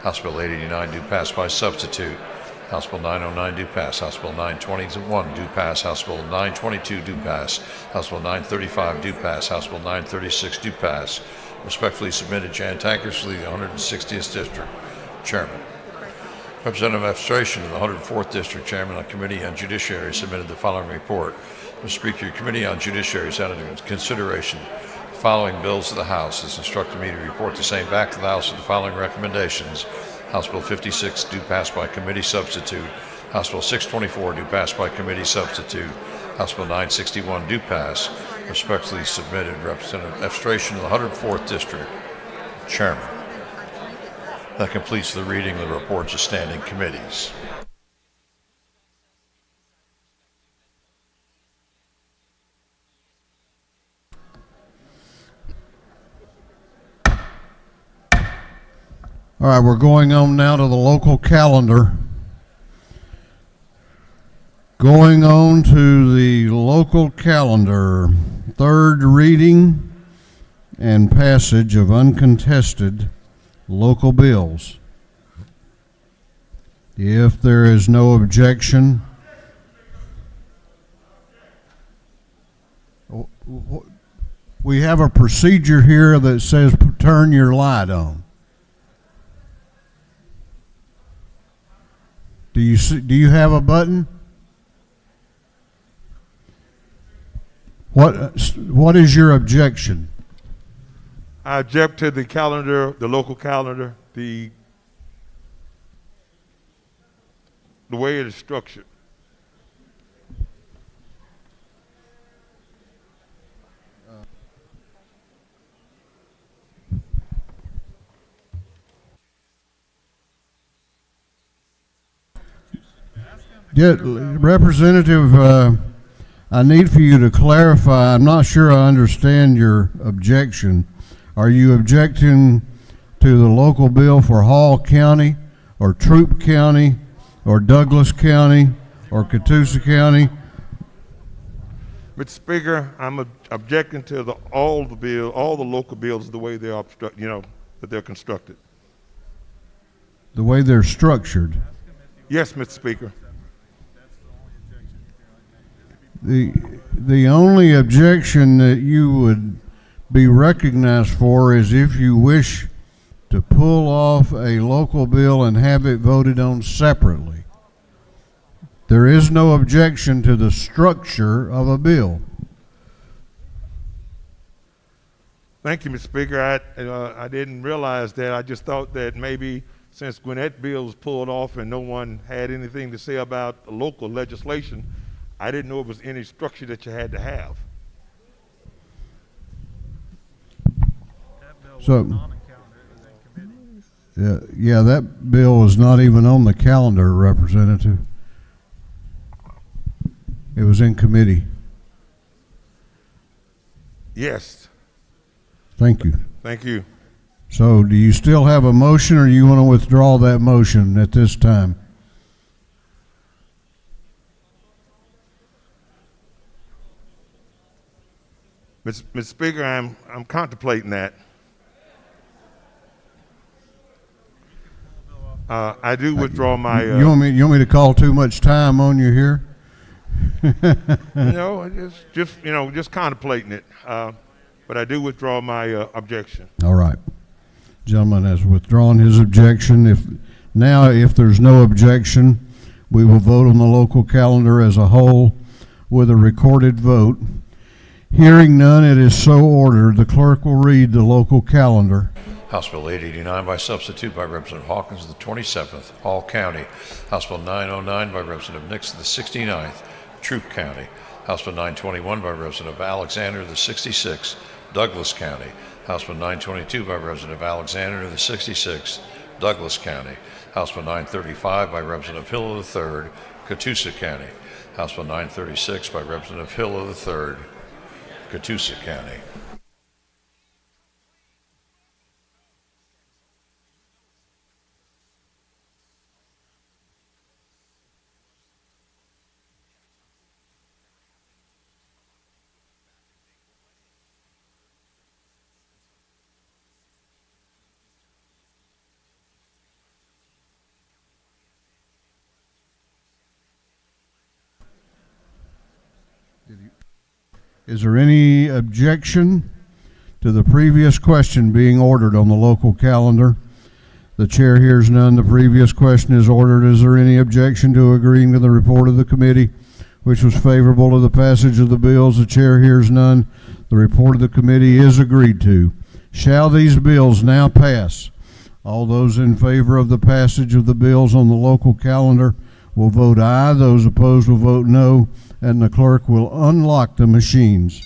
House Bill 889 do pass by substitute. House Bill 909 do pass. House Bill 921 do pass. House Bill 922 do pass. House Bill 935 do pass. House Bill 936 do pass. Respectfully submitted, Jan Tankers for the 160th District, Chairman. Representative Administration of the 104th District, Chairman of the Committee on Judiciary, submitted the following report. Mr. Speaker, your Committee on Judiciary has had under consideration the following bills of the House. Has instructed me to report the same back to the House with the following recommendations. House Bill 56 do pass by committee substitute. House Bill 624 do pass by committee substitute. House Bill 961 do pass. Respectfully submitted, Representative Administration of the 104th District, Chairman. That completes the reading of the reports of standing committees. All right, we're going on now to the local calendar. Going on to the local calendar, third reading and passage of uncontested local bills. If there is no objection, we have a procedure here that says turn your light on. Do you have a button? What is your objection? I object to the calendar, the local calendar, the way it is structured. Yeah, Representative, I need for you to clarify. I'm not sure I understand your objection. Are you objecting to the local bill for Hall County or Troup County or Douglas County or Catoosa County? Mr. Speaker, I'm objecting to all the local bills the way they are that they're constructed. The way they're structured. Yes, Mr. Speaker. The only objection that you would be recognized for is if you wish to pull off a local bill and have it voted on separately. There is no objection to the structure of a bill. Thank you, Mr. Speaker. I didn't realize that. I just thought that maybe since when that bill was pulled off and no one had anything to say about local legislation, I didn't know it was any structure that you had to have. So, yeah, that bill was not even on the calendar, Representative. It was in committee. Yes. Thank you. Thank you. So, do you still have a motion, or do you want to withdraw that motion at this time? Mr. Speaker, I'm contemplating that. I do withdraw my. You want me to call too much time on you here? No, just contemplating it. But I do withdraw my objection. All right. Gentleman has withdrawn his objection. If there's no objection, we will vote on the local calendar as a whole with a recorded vote. Hearing none, it is so ordered. The clerk will read the local calendar. House Bill 889 by substitute by Representative Hawkins of the 27th, Hall County. House Bill 909 by Representative Nix of the 69th, Troup County. House Bill 921 by Representative Alexander of the 66th, Douglas County. House Bill 922 by Representative Alexander of the 66th, Douglas County. House Bill 935 by Representative Hill of the 3rd, Catoosa County. House Bill 936 by Representative Hill of the 3rd, Catoosa County. Is there any objection to the previous question being ordered on the local calendar? The chair hears none. The previous question is ordered. Is there any objection to agreeing to the report of the committee, which was favorable to the passage of the bills? The chair hears none. The report of the committee is agreed to. Shall these bills now pass? All those in favor of the passage of the bills on the local calendar will vote aye. Those opposed will vote no. And the clerk will unlock the machines.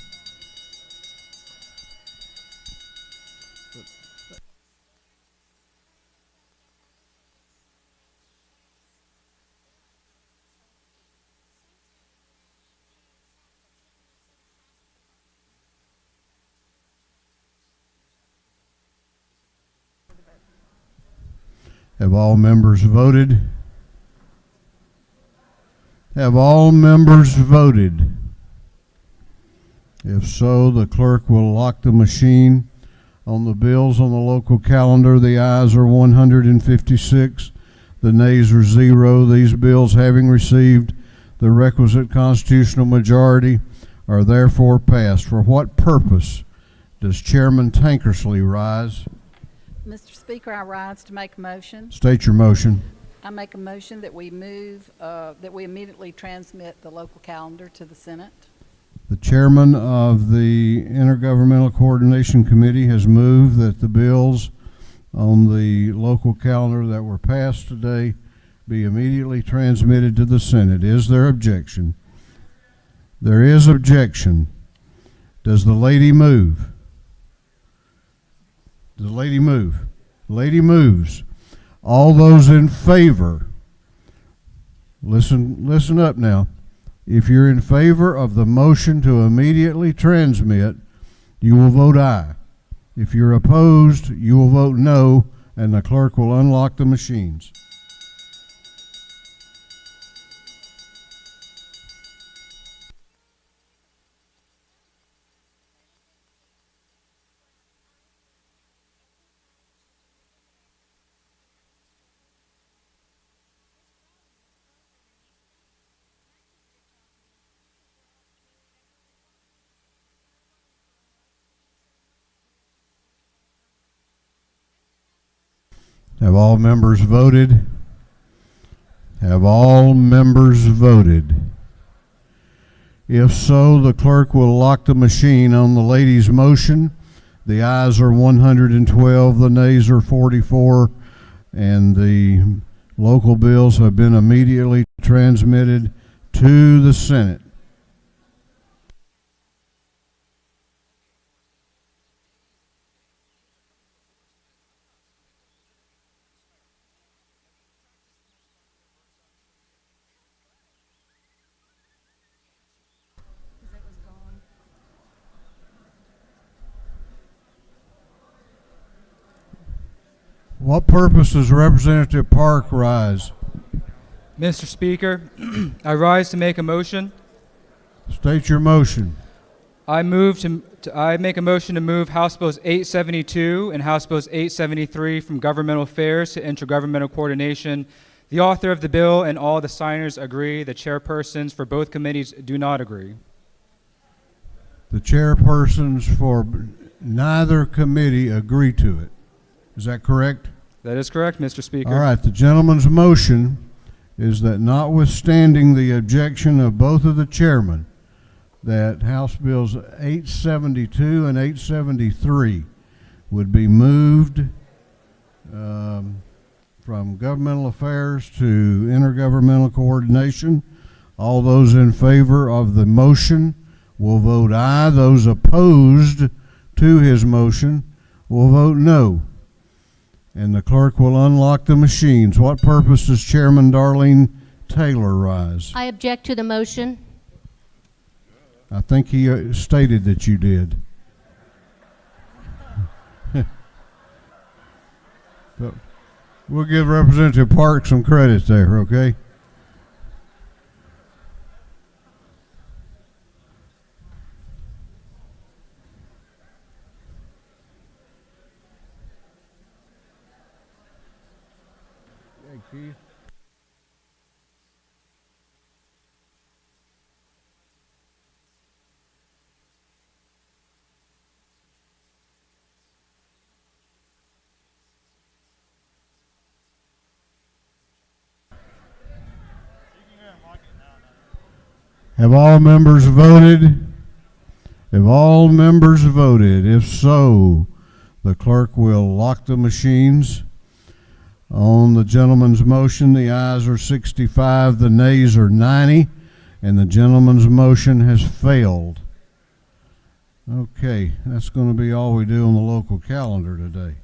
Have all members voted? Have all members voted? If so, the clerk will lock the machine. On the bills on the local calendar, the ayes are 156, the nays are 0. These bills, having received the requisite constitutional majority, are therefore passed. For what purpose does Chairman Tankersley rise? Mr. Speaker, I rise to make a motion. State your motion. I make a motion that we move, that we immediately transmit the local calendar to the Senate. The chairman of the Intergovernmental Coordination Committee has moved that the bills on the local calendar that were passed today be immediately transmitted to the Senate. Is there objection? There is objection. Does the lady move? Does the lady move? The lady moves. All those in favor, listen up now. If you're in favor of the motion to immediately transmit, you will vote aye. If you're opposed, you will vote no, and the clerk will unlock the machines. Have all members voted? Have all members voted? If so, the clerk will lock the machine on the lady's motion. The ayes are 112, the nays are 44, and the local bills have been immediately transmitted to the Senate. What purpose does Representative Park rise? Mr. Speaker, I rise to make a motion. State your motion. I make a motion to move House Bills 872 and House Bills 873 from Governmental Affairs to Intergovernmental Coordination. The author of the bill and all the signers agree. The chairpersons for both committees do not agree. The chairpersons for neither committee agree to it. Is that correct? That is correct, Mr. Speaker. All right, the gentleman's motion is that notwithstanding the objection of both of the chairmen, that House Bills 872 and 873 would be moved from governmental affairs to intergovernmental coordination. All those in favor of the motion will vote aye. Those opposed to his motion will vote no. And the clerk will unlock the machines. What purpose does Chairman Darlene Taylor rise? I object to the motion. I think he stated that you did. But we'll give Representative Park some credit there, okay? Hey, Keith. Have all members voted? Have all members voted? If so, the clerk will lock the machines. On the gentleman's motion, the ayes are 65, the nays are 90, and the gentleman's motion has failed. Okay, that's going to be all we do on the local calendar today.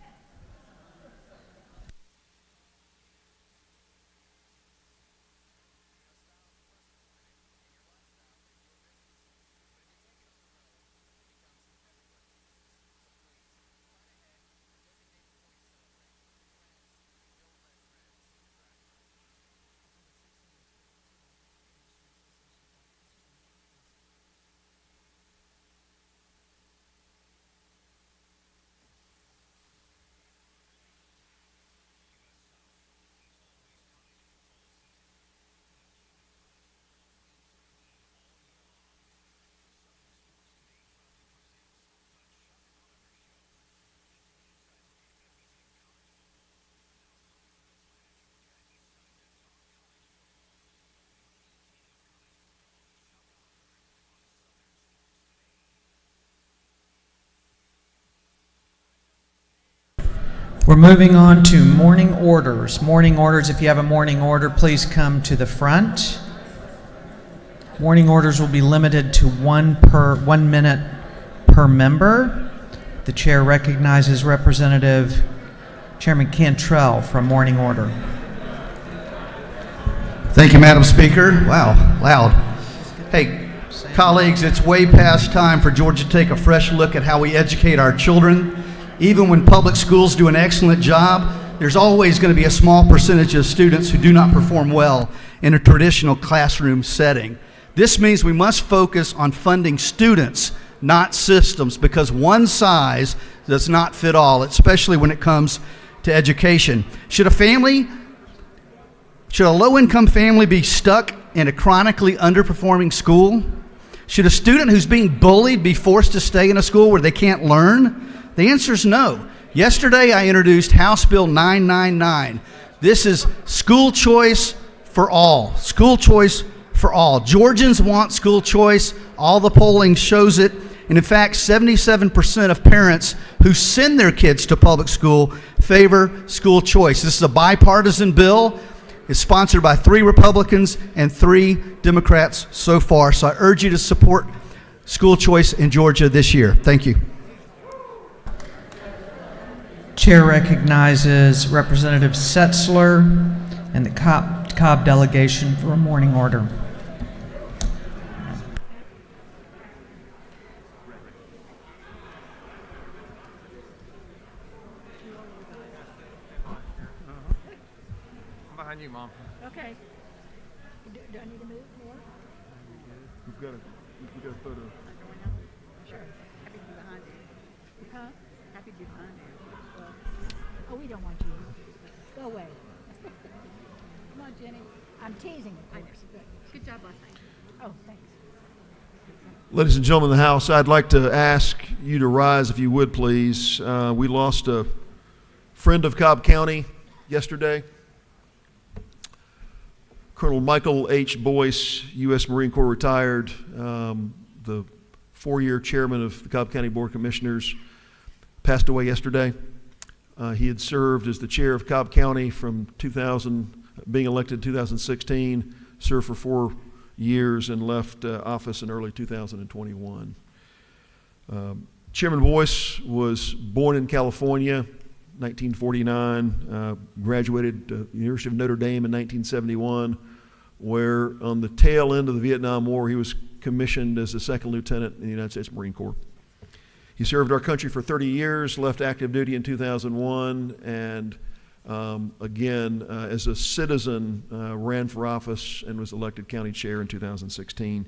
We're moving on to morning orders. Morning orders, if you have a morning order, please come to the front. Morning orders will be limited to 1 minute per member. The chair recognizes Representative Chairman Cantrell from Morning Order. Thank you, Madam Speaker. Wow, loud. Hey, colleagues, it's way past time for Georgia to take a fresh look at how we educate our children. Even when public schools do an excellent job, there's always going to be a small percentage of students who do not perform well in a traditional classroom setting. This means we must focus on funding students, not systems, because one size does not fit all, especially when it comes to education. Should a low-income family be stuck in a chronically underperforming school? Should a student who's being bullied be forced to stay in a school where they can't learn? The answer is no. Yesterday, I introduced House Bill 999. This is school choice for all. School choice for all. Georgians want school choice. All the polling shows it. And in fact, 77% of parents who send their kids to public school favor school choice. This is a bipartisan bill. It's sponsored by 3 Republicans and 3 Democrats so far. So I urge you to support school choice in Georgia this year. Thank you. Chair recognizes Representative Setzler and the Cobb delegation for a morning order. I'm behind you, Mom. Okay. Do I need to move more? We've got to throw the... Sure. Happy to be behind you. Huh? Happy to be behind you. Oh, we don't want you. Go away. Come on, Jenny. I'm teasing, of course. Good job last night. Oh, thanks. Ladies and gentlemen of the House, I'd like to ask you to rise if you would, please. We lost a friend of Cobb County yesterday. Colonel Michael H. Boyce, U.S. Marine Corps retired, the 4-year chairman of the Cobb County Board of Commissioners, passed away yesterday. He had served as the chair of Cobb County from being elected in 2016, served for 4 years, and left office in early 2021. Chairman Boyce was born in California, 1949, graduated the University of Notre Dame in 1971, where on the tail end of the Vietnam War, he was commissioned as a second lieutenant in the United States Marine Corps. He served our country for 30 years, left active duty in 2001, and again, as a citizen, ran for office and was elected county chair in 2016.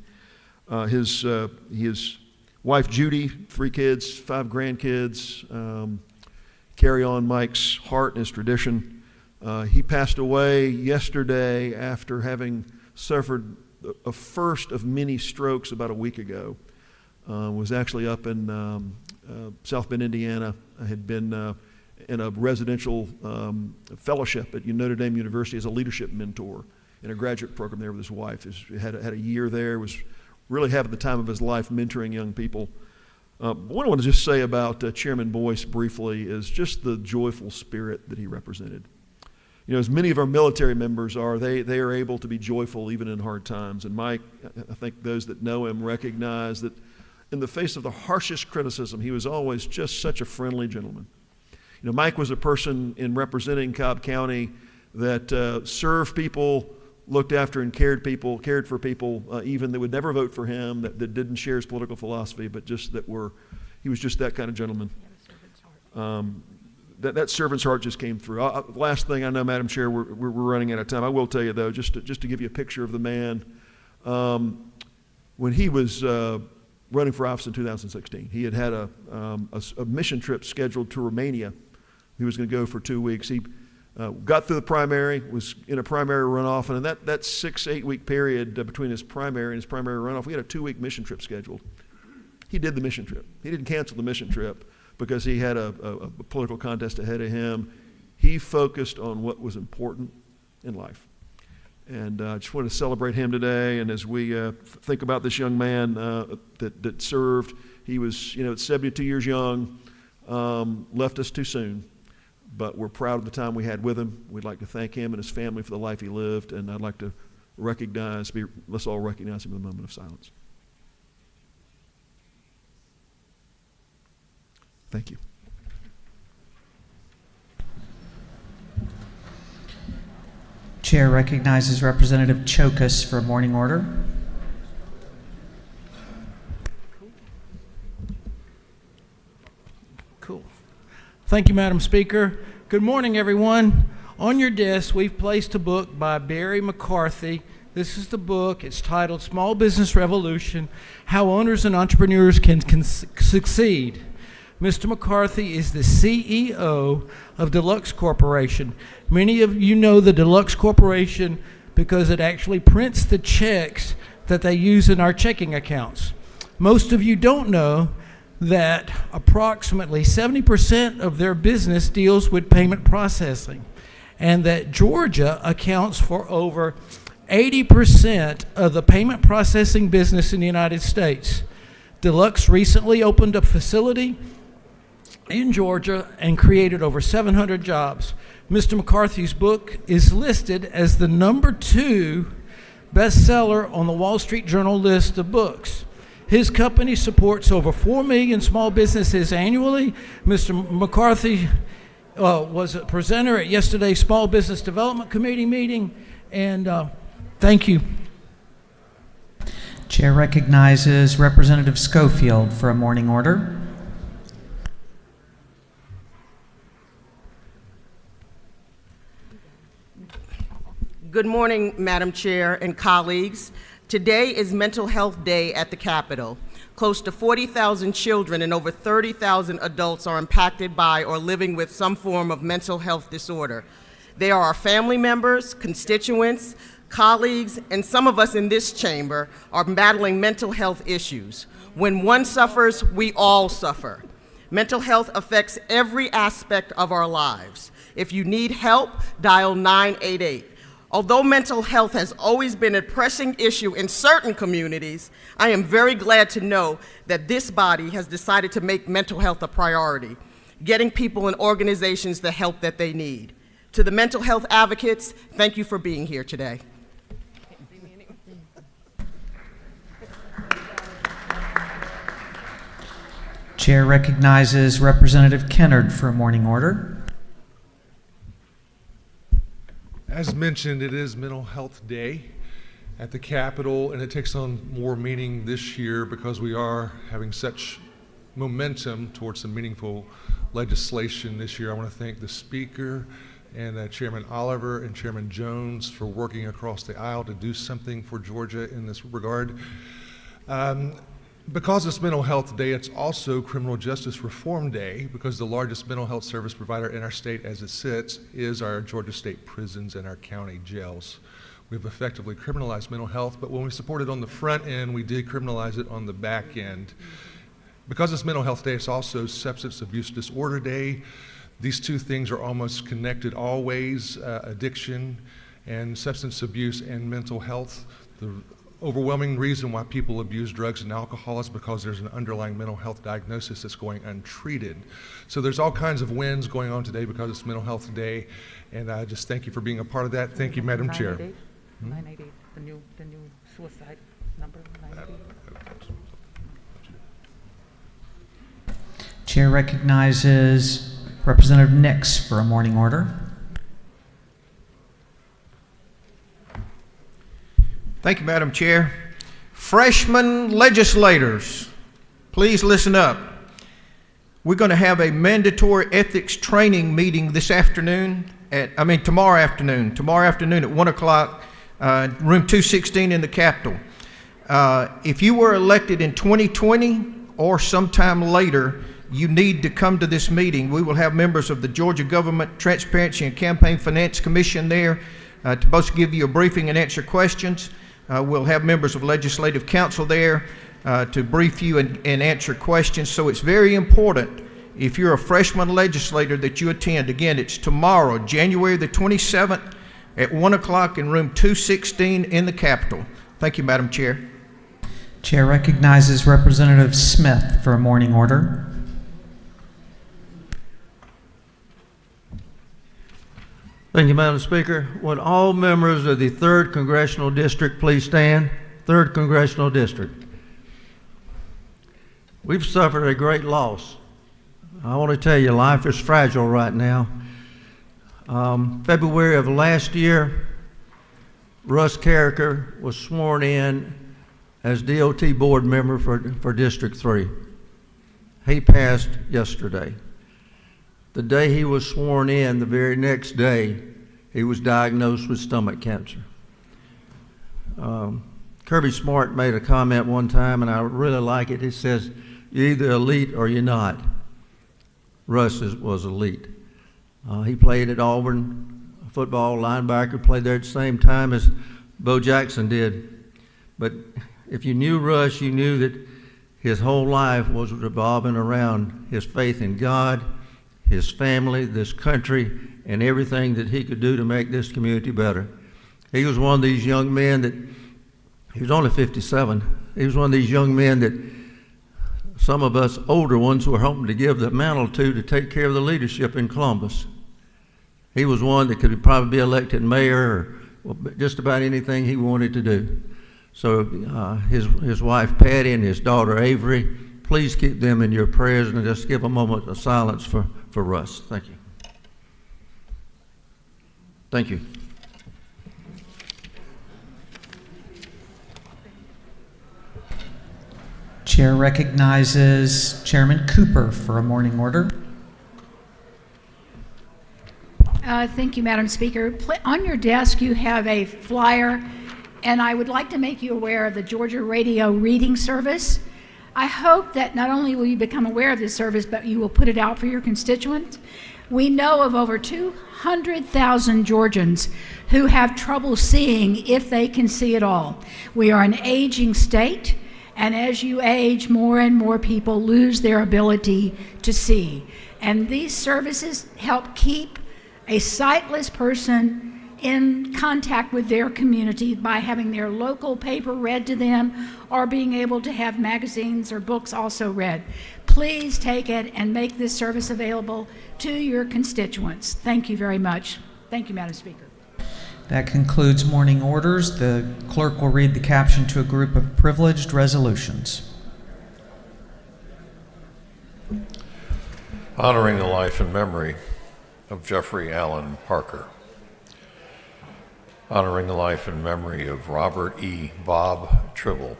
His wife, Judy, 3 kids, 5 grandkids, carry on Mike's heart and his tradition. He passed away yesterday after having suffered a first of many strokes about a week ago. Was actually up in South Bend, Indiana. I had been in a residential fellowship at Notre Dame University as a leadership mentor in a graduate program there with his wife. He had a year there, was really having the time of his life mentoring young people. What I want to just say about Chairman Boyce briefly is just the joyful spirit that he represented. You know, as many of our military members are, they are able to be joyful even in hard times. And Mike, I think those that know him recognize that in the face of the harshest criticism, he was always just such a friendly gentleman. You know, Mike was a person in representing Cobb County that served people, looked after and cared for people, even that would never vote for him, that didn't share his political philosophy, but just he was just that kind of gentleman. That servant's heart just came through. Last thing I know, Madam Chair, we're running out of time. I will tell you though, just to give you a picture of the man, when he was running for office in 2016, he had a mission trip scheduled to Romania. He was going to go for 2 weeks. He got through the primary, was in a primary runoff, and in that 6-8 week period between his primary and his primary runoff, we had a 2-week mission trip scheduled. He did the mission trip. He didn't cancel the mission trip because he had a political contest ahead of him. He focused on what was important in life. And I just want to celebrate him today. And as we think about this young man that served, he was, at 72 years young, left us too soon. But we're proud of the time we had with him. We'd like to thank him and his family for the life he lived. And I'd like to let's all recognize him in a moment of silence. Thank you. Chair recognizes Representative Chokas for a morning order. Cool. Thank you, Madam Speaker. Good morning, everyone. On your desk, we've placed a book by Barry McCarthy. This is the book. It's titled Small Business Revolution: How Owners and Entrepreneurs Can Succeed. Mr. McCarthy is the CEO of Deluxe Corporation. Many of you know the Deluxe Corporation because it actually prints the checks that they use in our checking accounts. Most of you don't know that approximately 70% of their business deals with payment processing, and that Georgia accounts for over 80% of the payment processing business in the United States. Deluxe recently opened a facility in Georgia and created over 700 jobs. Mr. McCarthy's book is listed as the #2 bestseller on the Wall Street Journal list of books. His company supports over 4 million small businesses annually. Mr. McCarthy was a presenter at yesterday's Small Business Development Committee meeting, and thank you. Chair recognizes Representative Schofield for a morning order. Good morning, Madam Chair and colleagues. Today is Mental Health Day at the Capitol. Close to 40,000 children and over 30,000 adults are impacted by or living with some form of mental health disorder. They are our family members, constituents, colleagues, and some of us in this chamber are battling mental health issues. When one suffers, we all suffer. Mental health affects every aspect of our lives. If you need help, dial 988. Although mental health has always been a pressing issue in certain communities, I am very glad to know that this body has decided to make mental health a priority, getting people and organizations the help that they need. To the mental health advocates, thank you for being here today. Chair recognizes Representative Kennard for a morning order. As mentioned, it is Mental Health Day at the Capitol, and it takes on more meaning this year because we are having such momentum towards some meaningful legislation this year. I want to thank the Speaker and Chairman Oliver and Chairman Jones for working across the aisle to do something for Georgia in this regard. Because it's Mental Health Day, it's also Criminal Justice Reform Day, because the largest mental health service provider in our state as it sits is our Georgia State prisons and our county jails. We've effectively criminalized mental health, but when we support it on the front end, we decriminalize it on the back end. Because it's Mental Health Day, it's also Substance Abuse Disorder Day. These two things are almost connected always, addiction and substance abuse and mental health. The overwhelming reason why people abuse drugs and alcohol is because there's an underlying mental health diagnosis that's going untreated. So there's all kinds of wins going on today because it's Mental Health Day, and I just thank you for being a part of that. Thank you, Madam Chair. 988, the new suicide number, 988. Chair recognizes Representative Nix for a morning order. Thank you, Madam Chair. Freshman legislators, please listen up. We're going to have a mandatory ethics training meeting this afternoon tomorrow afternoon at 1 o'clock, room 216 in the Capitol. If you were elected in 2020 or sometime later, you need to come to this meeting. We will have members of the Georgia Government Transparency and Campaign Finance Commission there to both give you a briefing and answer questions. We'll have members of Legislative Council there to brief you and answer questions. So it's very important, if you're a freshman legislator, that you attend. Again, it's tomorrow, January the 27th at 1 o'clock in room 216 in the Capitol. Thank you, Madam Chair. Chair recognizes Representative Smith for a morning order. Thank you, Madam Speaker. Would all members of the 3rd Congressional District please stand? 3rd Congressional District. We've suffered a great loss. I want to tell you, life is fragile right now. February of last year, Russ Carricker was sworn in as DOT board member for District 3. He passed yesterday. The day he was sworn in, the very next day, he was diagnosed with stomach cancer. Kirby Smart made a comment one time, and I really like it. He says, "You're either elite or you're not." Russ was elite. He played at Auburn, football linebacker, played there at the same time as Bo Jackson did. But if you knew Russ, you knew that his whole life was revolving around his faith in God, his family, this country, and everything that he could do to make this community better. He was one of these young men that, he was only 57, he was one of these young men that some of us older ones were hoping to give the mantle to take care of the leadership in Columbus. He was one that could probably be elected mayor or just about anything he wanted to do. So his wife Patty and his daughter Avery, please keep them in your prayers, and just give a moment of silence for Russ. Thank you. Thank you. Chair recognizes Chairman Cooper for a morning order. Thank you, Madam Speaker. On your desk, you have a flyer, and I would like to make you aware of the Georgia Radio Reading Service. I hope that not only will you become aware of this service, but you will put it out for your constituents. We know of over 200,000 Georgians who have trouble seeing if they can see at all. We are an aging state, And as you age, more and more people lose their ability to see. And these services help keep a sightless person in contact with their community by having their local paper read to them or being able to have magazines or books also read. Please take it and make this service available to your constituents. Thank you very much. Thank you, Madam Speaker. That concludes morning orders. The clerk will read the caption to a group of privileged resolutions. Honoring the life and memory of Jeffrey Allen Parker. Honoring the life and memory of Robert E. Bob Tribble.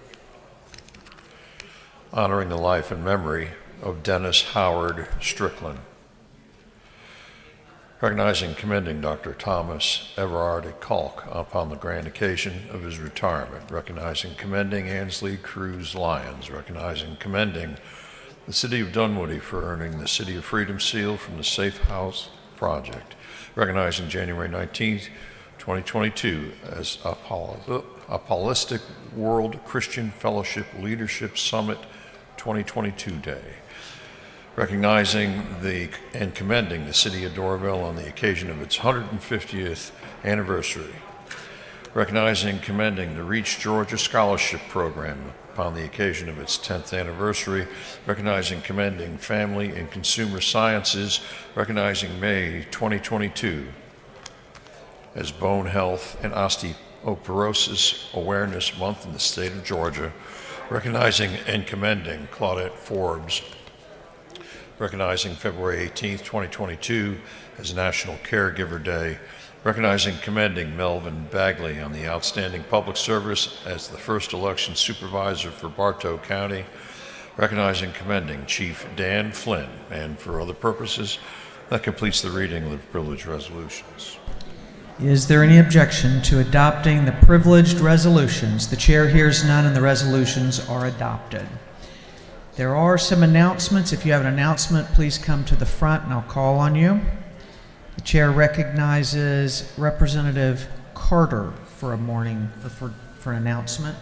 Honoring the life and memory of Dennis Howard Strickland. Recognizing and commending Dr. Thomas Everard Kalk upon the grand occasion of his retirement. Recognizing and commending Ansley Cruz Lyons. Recognizing and commending the City of Dunwoody for earning the City of Freedom Seal from the Safe House Project. Recognizing January 19th, 2022 as Apostolic World Christian Fellowship Leadership Summit 2022 Day. Recognizing and commending the City of Doraville on the occasion of its 150th anniversary. Recognizing and commending the Reach Georgia Scholarship Program upon the occasion of its 10th anniversary. Recognizing and commending Family and Consumer Sciences. Recognizing May 2022 as Bone Health and Osteoporosis Awareness Month in the state of Georgia. Recognizing and commending Claudette Forbes. Recognizing February 18th, 2022 as National Caregiver Day. Recognizing and commending Melvin Bagley on the outstanding public service as the first election supervisor for Bartow County. Recognizing and commending Chief Dan Flynn, and for other purposes. That completes the reading of the privileged resolutions. Is there any objection to adopting the privileged resolutions? The chair hears none and the resolutions are adopted. There are some announcements. If you have an announcement, please come to the front and I'll call on you. The chair recognizes Representative Carter for an announcement.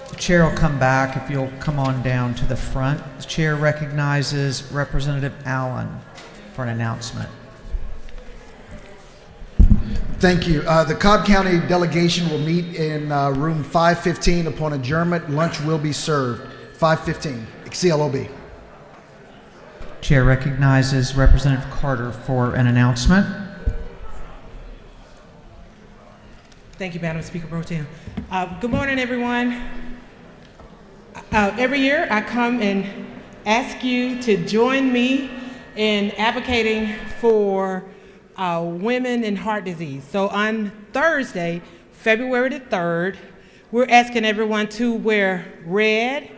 The chair will come back if you'll come on down to the front. The chair recognizes Representative Allen for an announcement. Thank you. The Cobb County delegation will meet in room 515 upon adjournment. Lunch will be served. 515, CLOB. Chair recognizes Representative Carter for an announcement. Thank you, Madam Speaker Pro Tem. Good morning, everyone. Every year I come and ask you to join me in advocating for women in heart disease. So on Thursday, February the 3rd, we're asking everyone to wear red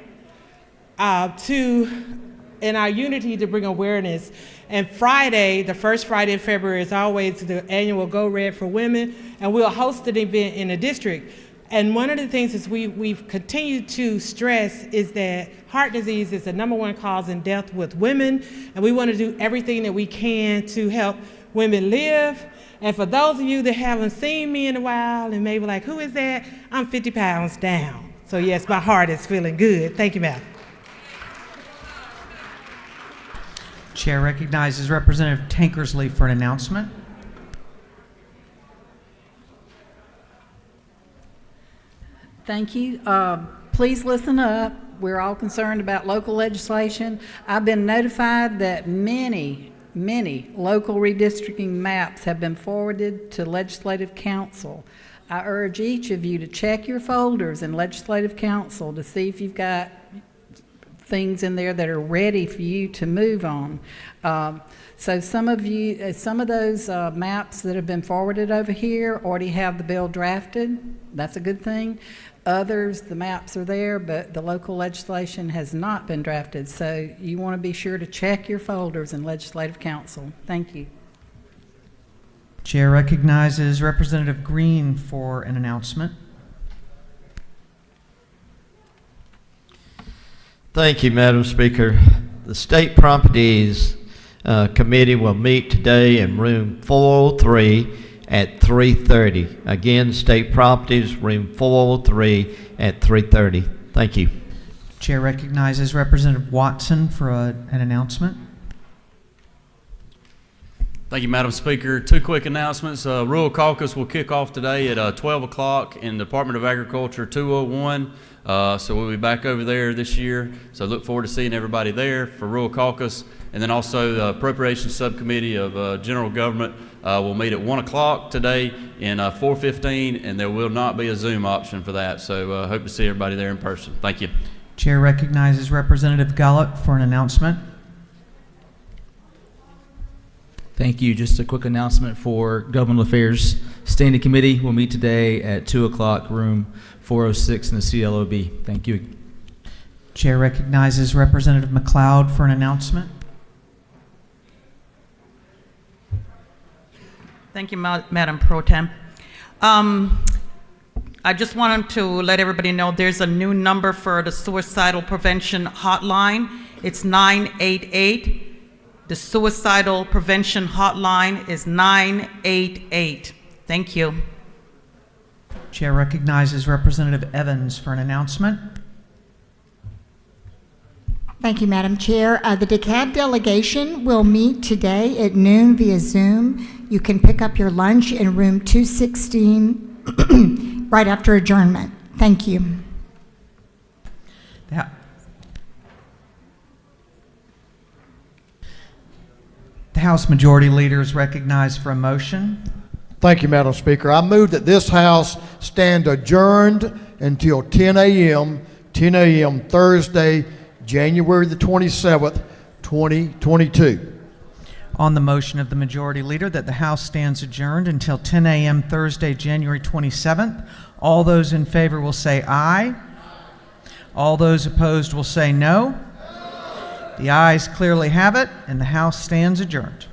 in our unity to bring awareness. And Friday, the first Friday in February, is always the annual Go Red for Women, and we'll host an event in the district. And one of the things is we've continued to stress is that heart disease is the #1 cause in death with women, and we want to do everything that we can to help women live. And for those of you that haven't seen me in a while and maybe like, who is that? I'm 50 pounds down. So yes, my heart is feeling good. Thank you, ma'am. Chair recognizes Representative Tankersley for an announcement. Thank you. Please listen up. We're all concerned about local legislation. I've been notified that many local redistricting maps have been forwarded to Legislative Council. I urge each of you to check your folders in Legislative Council to see if you've got things in there that are ready for you to move on. So some of those maps that have been forwarded over here already have the bill drafted. That's a good thing. Others, the maps are there, but the local legislation has not been drafted. So you want to be sure to check your folders in Legislative Council. Thank you. Chair recognizes Representative Green for an announcement. Thank you, Madam Speaker. The State Properties Committee will meet today in room 403 at 3:30. Again, State Properties, room 403 at 3:30. Thank you. Chair recognizes Representative Watson for an announcement. Thank you, Madam Speaker. Two quick announcements. Rural Caucus will kick off today at 12 o'clock in the Department of Agriculture 201. So we'll be back over there this year. So look forward to seeing everybody there for Rural Caucus. And then also the Appropriations Subcommittee of General Government will meet at 1 o'clock today in 415, and there will not be a Zoom option for that. So hope to see everybody there in person. Thank you. Chair recognizes Representative Gullett for an announcement. Thank you. Just a quick announcement for Governmental Affairs Standing Committee. We'll meet today at 2 o'clock, room 406 in the CLOB. Thank you. Chair recognizes Representative McLeod for an announcement. Thank you, Madam Pro Tem. I just wanted to let everybody know there's a new number for the suicidal prevention hotline. It's 988. The suicidal prevention hotline is 988. Thank you. Chair recognizes Representative Evans for an announcement. Thank you, Madam Chair. The DeKalb delegation will meet today at noon via Zoom. You can pick up your lunch in room 216 right after adjournment. Thank you. The House Majority Leader is recognized for a motion. Thank you, Madam Speaker. I move that this House stand adjourned until 10 a.m. Thursday, January the 27th, 2022. On the motion of the Majority Leader that the House stands adjourned until 10 a.m. Thursday, January 27th, all those in favor will say aye. All those opposed will say no. The ayes clearly have it, and the House stands adjourned.